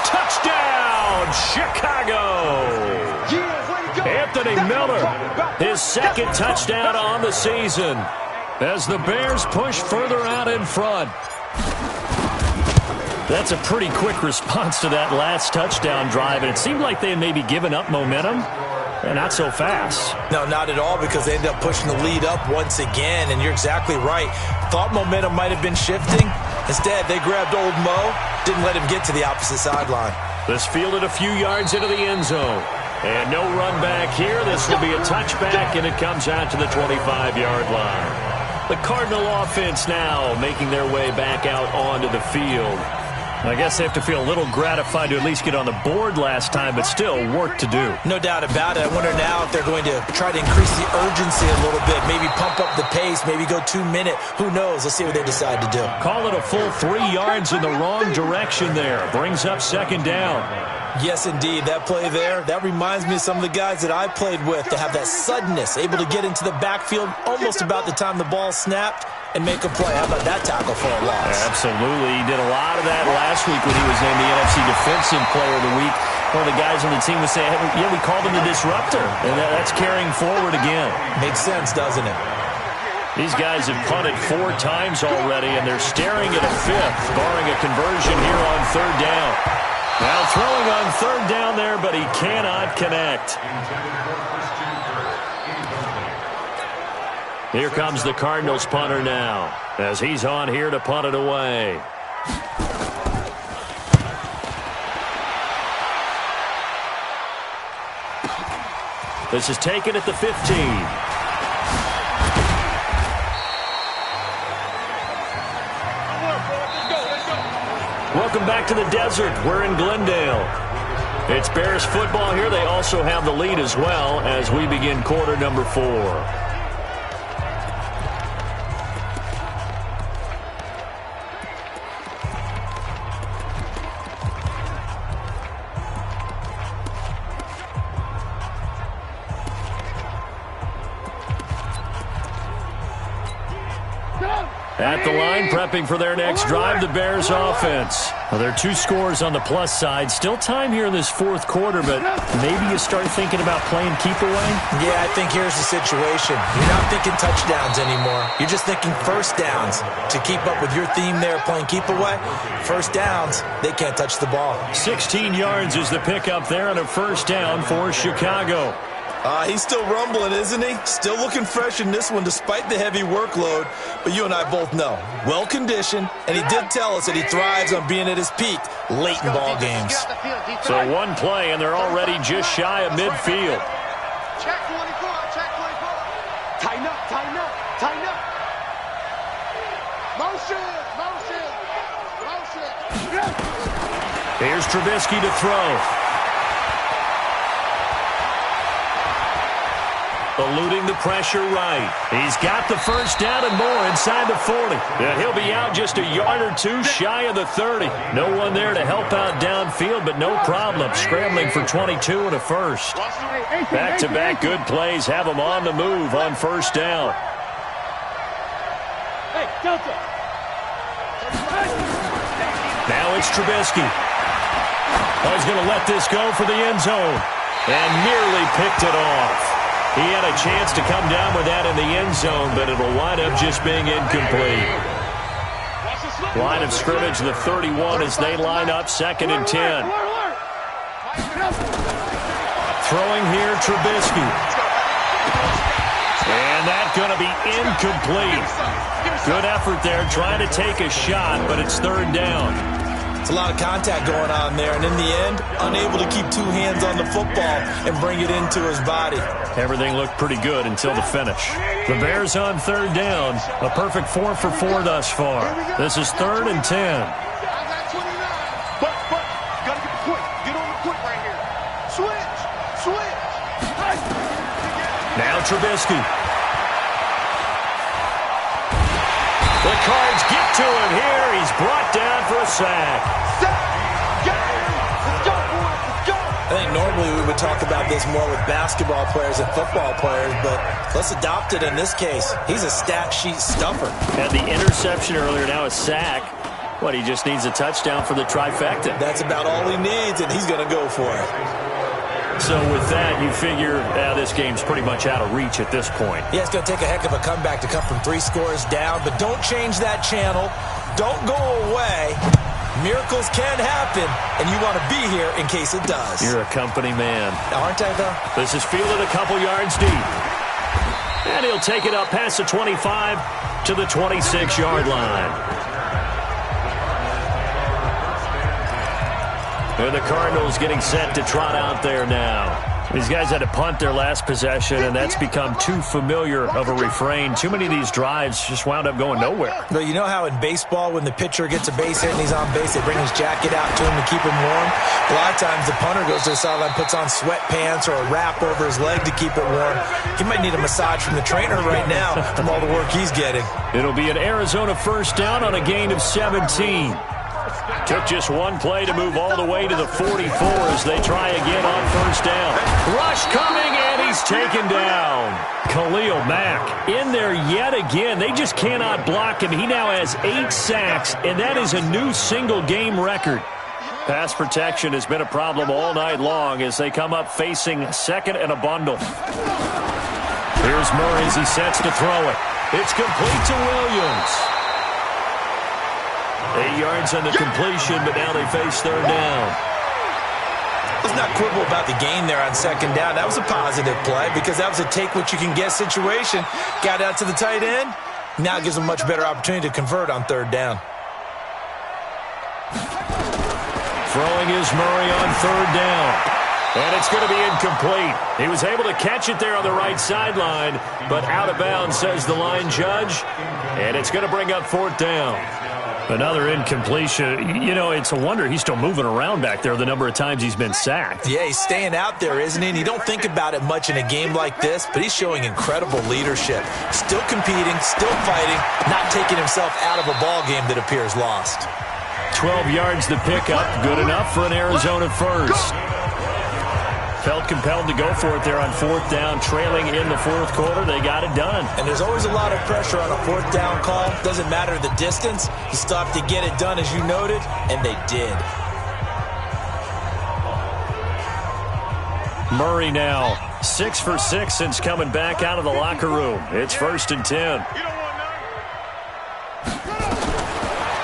Touchdown, Chicago. Anthony Miller, his 2nd touchdown on the season as the Bears push further out in front. That's a pretty quick response to that last touchdown drive, and it seemed like they had maybe given up momentum. And not so fast. No, not at all, because they ended up pushing the lead up once again, and you're exactly right. Thought momentum might have been shifting. Instead, they grabbed old Mo, didn't let him get to the opposite sideline. This fielded a few yards into the end zone. And no run back here. This will be a touchback, and it comes out to the 25-yard line. The Cardinal offense now making their way back out onto the field. I guess they have to feel a little gratified to at least get on the board last time, but still work to do. No doubt about it. I wonder now if they're going to try to increase the urgency a little bit, maybe pump up the pace, maybe go 2-minute. Who knows? Let's see what they decide to do. Call it a full 3 yards in the wrong direction there. Brings up 2nd down. Yes, indeed. That play there, that reminds me of some of the guys that I played with to have that suddenness, able to get into the backfield almost about the time the ball snapped and make a play. How about that tackle for a loss? Absolutely. He did a lot of that last week when he was named the NFC Defensive Player of the Week. One of the guys on the team would say, hey, yeah, we called him the disruptor. And that's carrying forward again. Makes sense, doesn't it? These guys have punted 4 times already, and they're staring at a 5th, barring a conversion here on 3rd down. Now throwing on 3rd down there, but he cannot connect. Here comes the Cardinals punter now, as he's on here to punt it away. This is taken at the 15. Welcome back to the desert. We're in Glendale. It's Bears football here. They also have the lead as well as we begin quarter number 4. At the line, prepping for their next drive, the Bears offense. Well, there are 2 scores on the plus side. Still time here in this 4th quarter, but maybe you start thinking about playing keep away? Yeah, I think here's the situation. You're not thinking touchdowns anymore. You're just thinking first downs. To keep up with your theme there, playing keep away, first downs, they can't touch the ball. 16 yards is the pickup there on a 1st down for Chicago. He's still rumbling, isn't he? Still looking fresh in this one despite the heavy workload. But you and I both know, well-conditioned, and he did tell us that he thrives on being at his peak late in ball games. So 1 play, and they're already just shy of midfield. Check 24, check 24. Tighten up, tighten up, tighten up. Motion, motion, motion. Here's Trubisky to throw. Eluding the pressure right. He's got the first down and more inside the 40. And he'll be out just a yard or two shy of the 30. No one there to help out downfield, but no problem. Scrambling for 22 and a first. Back-to-back good plays have him on the move on first down. Hey, Delta. Now it's Trubisky. Oh, he's going to let this go for the end zone. And nearly picked it off. He had a chance to come down with that in the end zone, but it'll wind up just being incomplete. Line of scrimmage, the 31 as they line up, 2nd and 10. Throwing here, Trubisky. And that's going to be incomplete. Good effort there, trying to take a shot, but it's 3rd down. It's a lot of contact going on there, and in the end, unable to keep 2 hands on the football and bring it into his body. Everything looked pretty good until the finish. The Bears on 3rd down. A perfect 4 for 4 thus far. This is 3rd and 10. But, you gotta get the quick. Get on the quick right here. Switch. Now Trubisky. The Cards get to him here. He's brought down for a sack. I think normally we would talk about this more with basketball players and football players, but let's adopt it in this case. He's a stat sheet stuffer. Had the interception earlier, now a sack. What, he just needs a touchdown for the trifecta. That's about all he needs, and he's going to go for it. So with that, you figure this game's pretty much out of reach at this point. Yeah, it's going to take a heck of a comeback to come from 3 scores down, but don't change that channel. Don't go away. Miracles can happen, and you want to be here in case it does. You're a company man. Aren't I, though? This is fielded a couple yards deep. And he'll take it up past the 25 to the 26-yard line. And the Cardinals getting set to trot out there now. These guys had to punt their last possession, and that's become too familiar of a refrain. Too many of these drives just wound up going nowhere. But you know how in baseball, when the pitcher gets a base hit and he's on base, they bring his jacket out to him to keep him warm? A lot of times the punter goes to the sideline, puts on sweatpants or a wrap over his leg to keep it warm. He might need a massage from the trainer right now from all the work he's getting. It'll be an Arizona first down on a gain of 17. Took just one play to move all the way to the 44 as they try again on first down. Rush coming, and he's taken down. Khalil Mack in there yet again. They just cannot block him. He now has 8 sacks, and that is a new single-game record. Pass protection has been a problem all night long as they come up facing 2nd and a bundle. Here's Murray as he sets to throw it. It's complete to Williams. 8 yards on the completion, but now they face 3rd down. Let's not quibble about the gain there on 2nd down. That was a positive play because that was a take-what-you-can-get situation. Got out to the tight end. Now it gives them a much better opportunity to convert on 3rd down. Throwing is Murray on 3rd down. And it's going to be incomplete. He was able to catch it there on the right sideline, but out of bounds, says the line judge. And it's going to bring up 4th down. Another incompletion. You know, it's a wonder he's still moving around back there the number of times he's been sacked. Yeah, he's staying out there, isn't he? And you don't think about it much in a game like this, but he's showing incredible leadership. Still competing, still fighting, not taking himself out of a ball game that appears lost. 12 yards to pick up. Good enough for an Arizona first. Felt compelled to go for it there on 4th down, trailing in the 4th quarter. They got it done. And there's always a lot of pressure on a 4th down call. Doesn't matter the distance. You still have to get it done, as you noted, and they did. Murray now 6 for 6 since coming back out of the locker room. It's 1st and 10.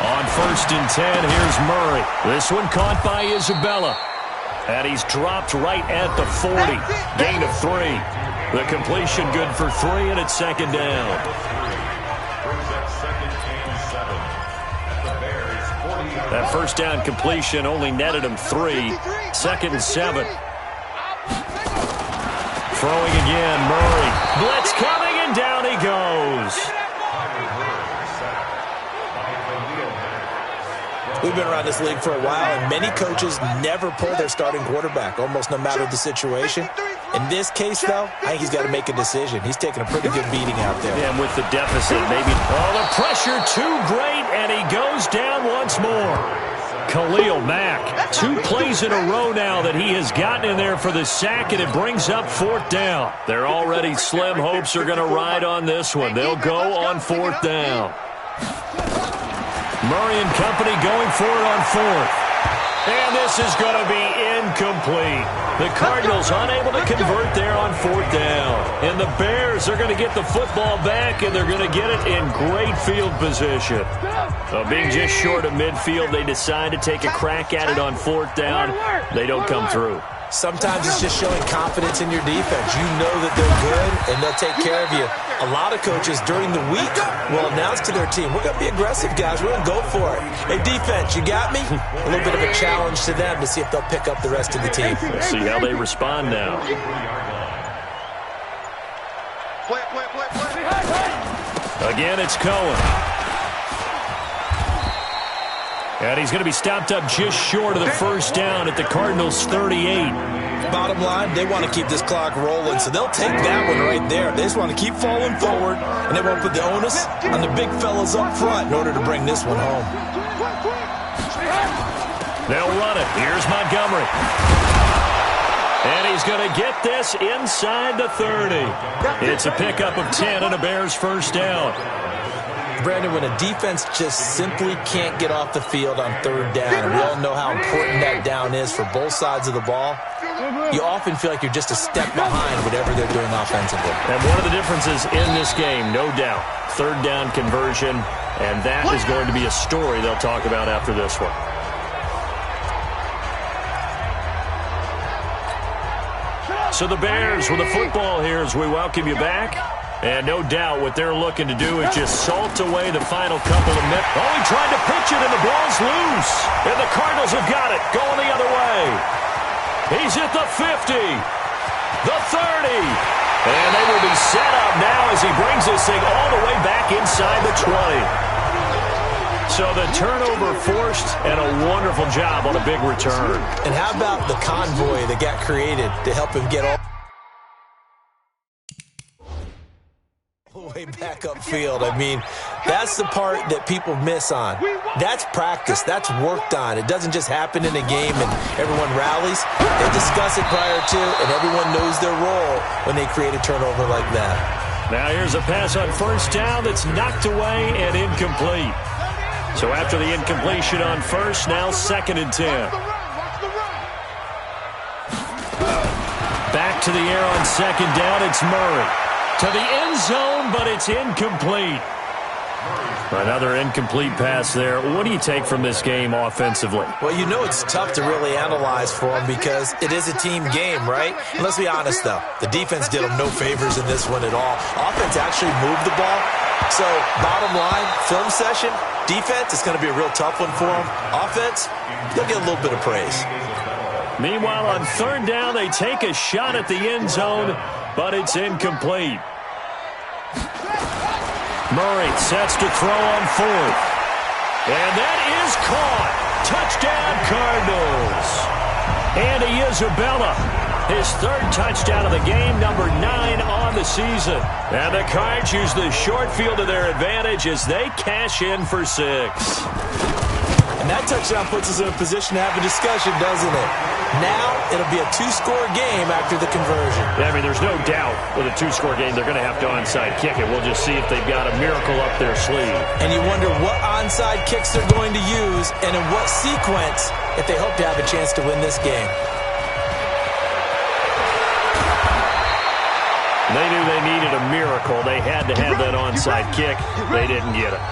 On 1st and 10, here's Murray. This one caught by Isabella. And he's dropped right at the 40. Gain of 3. The completion good for 3, and it's 2nd down. That first down completion only netted him 3. 2nd and 7. Throwing again, Murray. Blitz coming, and down he goes. We've been around this league for a while, and many coaches never pull their starting quarterback, almost no matter the situation. In this case, though, I think he's got to make a decision. He's taking a pretty good beating out there. And with the deficit, maybe. Oh, the pressure too great, and he goes down once more. Khalil Mack, 2 plays in a row now that he has gotten in there for the sack, and it brings up 4th down. Their already slim hopes are going to ride on this one. They'll go on 4th down. Murray and company going for it on 4th. And this is going to be incomplete. The Cardinals unable to convert there on 4th down. And the Bears are going to get the football back, and they're going to get it in great field position. So being just short of midfield, they decide to take a crack at it on 4th down. They don't come through. Sometimes it's just showing confidence in your defense. You know that they're good, and they'll take care of you. A lot of coaches during the week will announce to their team, we're going to be aggressive, guys. We're going to go for it. Hey, defense, you got me? A little bit of a challenge to them to see if they'll pick up the rest of the team. We'll see how they respond now. Play. Again, it's Cohen. And he's going to be stopped up just short of the 1st down at the Cardinals' 38. Bottom line, they want to keep this clock rolling, so they'll take that one right there. They just want to keep falling forward, and they won't put the onus on the big fellas up front in order to bring this one home. They'll run it. Here's Montgomery. And he's going to get this inside the 30. It's a pickup of 10 and a Bears 1st down. Brandon, when a defense just simply can't get off the field on 3rd down, and we all know how important that down is for both sides of the ball, you often feel like you're just a step behind whatever they're doing offensively. And one of the differences in this game, no doubt, 3rd down conversion, and that is going to be a story they'll talk about after this one. So the Bears with the football here as we welcome you back. And no doubt what they're looking to do is just salt away the final couple of minutes. Oh, he tried to pitch it, and the ball's loose. And the Cardinals have got it, going the other way. He's at the 50, the 30. And they will be set up now as he brings this thing all the way back inside the 20. So the turnover forced, and a wonderful job on a big return. And how about the convoy that got created to help him get all the way back upfield? I mean, that's the part that people miss on. That's practice. That's worked on. It doesn't just happen in a game and everyone rallies. They discuss it prior to, and everyone knows their role when they create a turnover like that. Now here's a pass on 1st down that's knocked away and incomplete. So after the incompletion on 1st, now 2nd and 10. Back to the air on 2nd down, it's Murray. To the end zone, but it's incomplete. Another incomplete pass there. What do you take from this game offensively? Well, you know it's tough to really analyze for them because it is a team game, right? And let's be honest, though. The defense did them no favors in this one at all. Offense actually moved the ball. So, bottom line, film session, defense, it's going to be a real tough one for them. Offense, they'll get a little bit of praise. Meanwhile, on 3rd down, they take a shot at the end zone, but it's incomplete. Murray sets to throw on 4th. And that is caught. Touchdown, Cardinals. Andy Isabella, his 3rd touchdown of the game, number 9 on the season. And the Cards use the short field to their advantage as they cash in for 6. And that touchdown puts us in a position to have a discussion, doesn't it? Now it'll be a 2-score game after the conversion. Yeah, I mean, there's no doubt with a 2-score game they're going to have to onside kick it. We'll just see if they've got a miracle up their sleeve. And you wonder what onside kicks they're going to use and in what sequence if they hope to have a chance to win this game. They knew they needed a miracle. They had to have that onside kick. They didn't get it.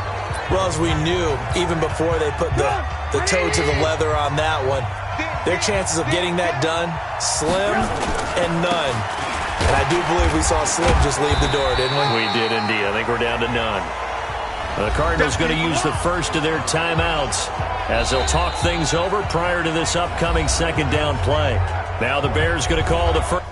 Well, as we knew, even before they put the toe to the leather on that one, their chances of getting that done, slim and none. And I do believe we saw Slim just leave the door, didn't we? We did indeed. I think we're down to none. The Cardinals going to use the first of their timeouts as they'll talk things over prior to this upcoming 2nd down play. Now the Bears going to call the first.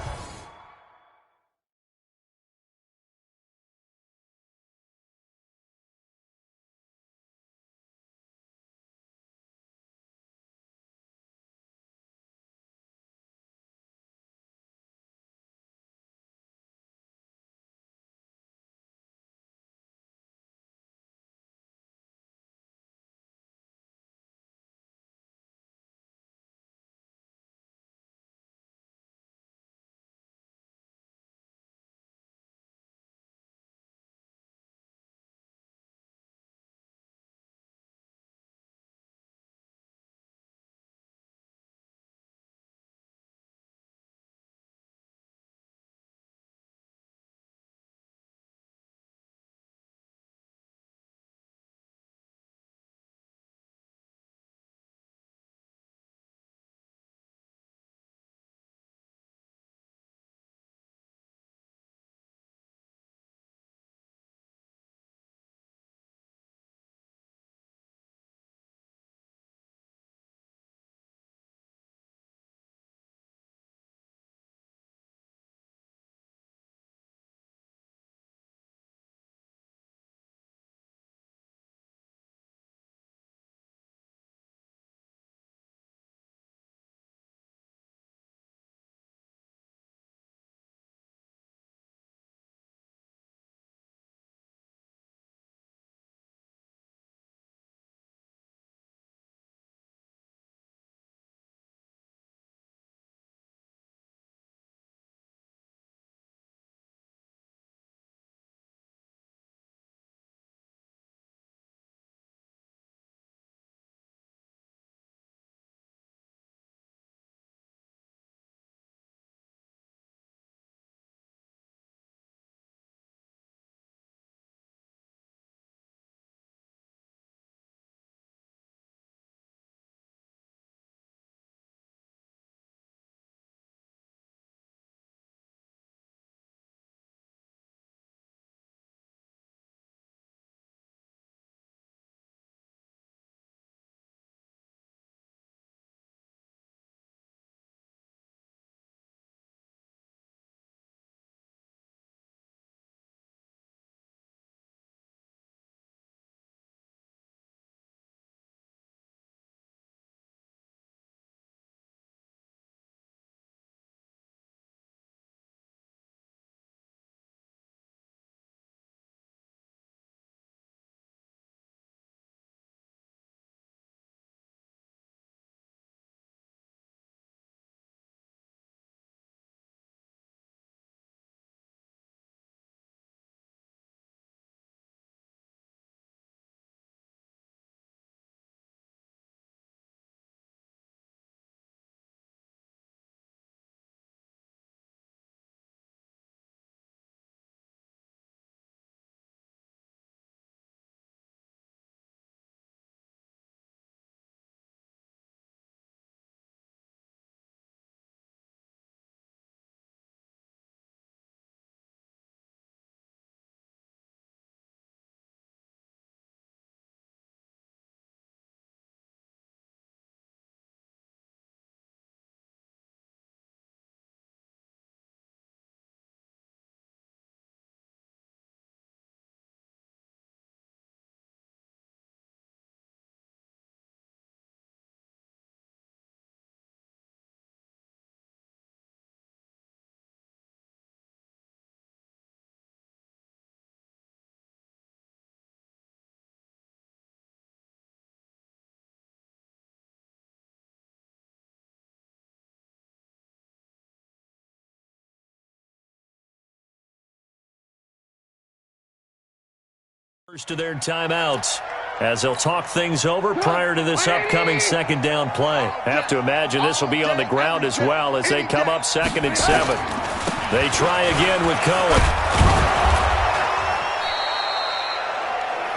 First of their timeouts as they'll talk things over prior to this upcoming second down play. Have to imagine this will be on the ground as well as they come up 2nd and 7. They try again with Cohen.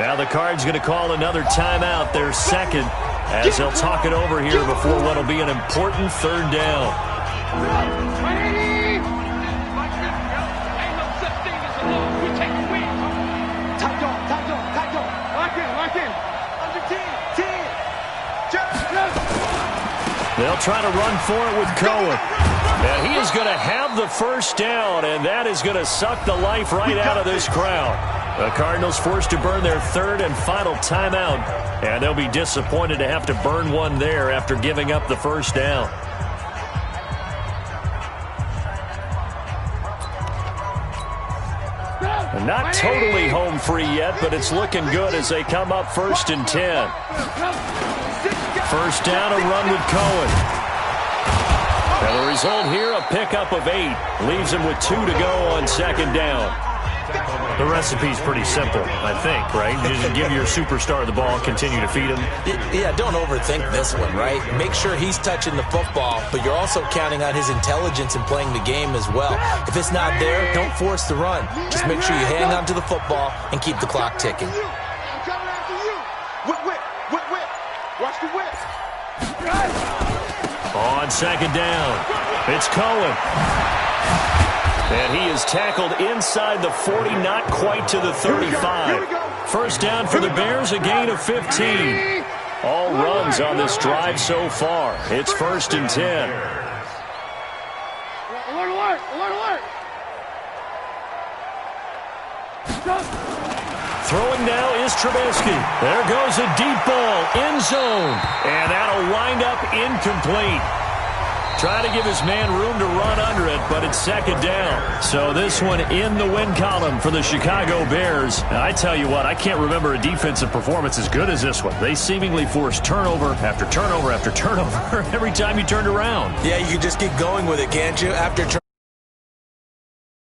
Now the Cards going to call another timeout, their second, as they'll talk it over here before what will be an important third down. They'll try to run for it with Cohen. And he is going to have the first down, and that is going to suck the life right out of this crowd. The Cardinals forced to burn their third and final timeout, and they'll be disappointed to have to burn one there after giving up the first down. Not totally home free yet, but it's looking good as they come up 1st and 10. First down, a run with Cohen. And the result here, a pickup of 8. Leaves him with 2 to go on second down. The recipe's pretty simple, I think, right? You just give your superstar the ball, continue to feed him. Yeah, don't overthink this one, right? Make sure he's touching the football, but you're also counting on his intelligence in playing the game as well. If it's not there, don't force the run. Just make sure you hang on to the football and keep the clock ticking. I'm coming after you. Whip. Watch the whip. On second down, it's Cohen. And he is tackled inside the 40, not quite to the 35. First down for the Bears, a gain of 15. All runs on this drive so far. It's 1st and 10. Alert. Throwing now is Trubisky. There goes a deep ball, end zone. And that'll wind up incomplete. Try to give his man room to run under it, but it's second down. So this one in the win column for the Chicago Bears. And I tell you what, I can't remember a defensive performance as good as this one. They seemingly forced turnover after turnover after turnover every time you turned around. Yeah, you can just keep going with it, can't you? After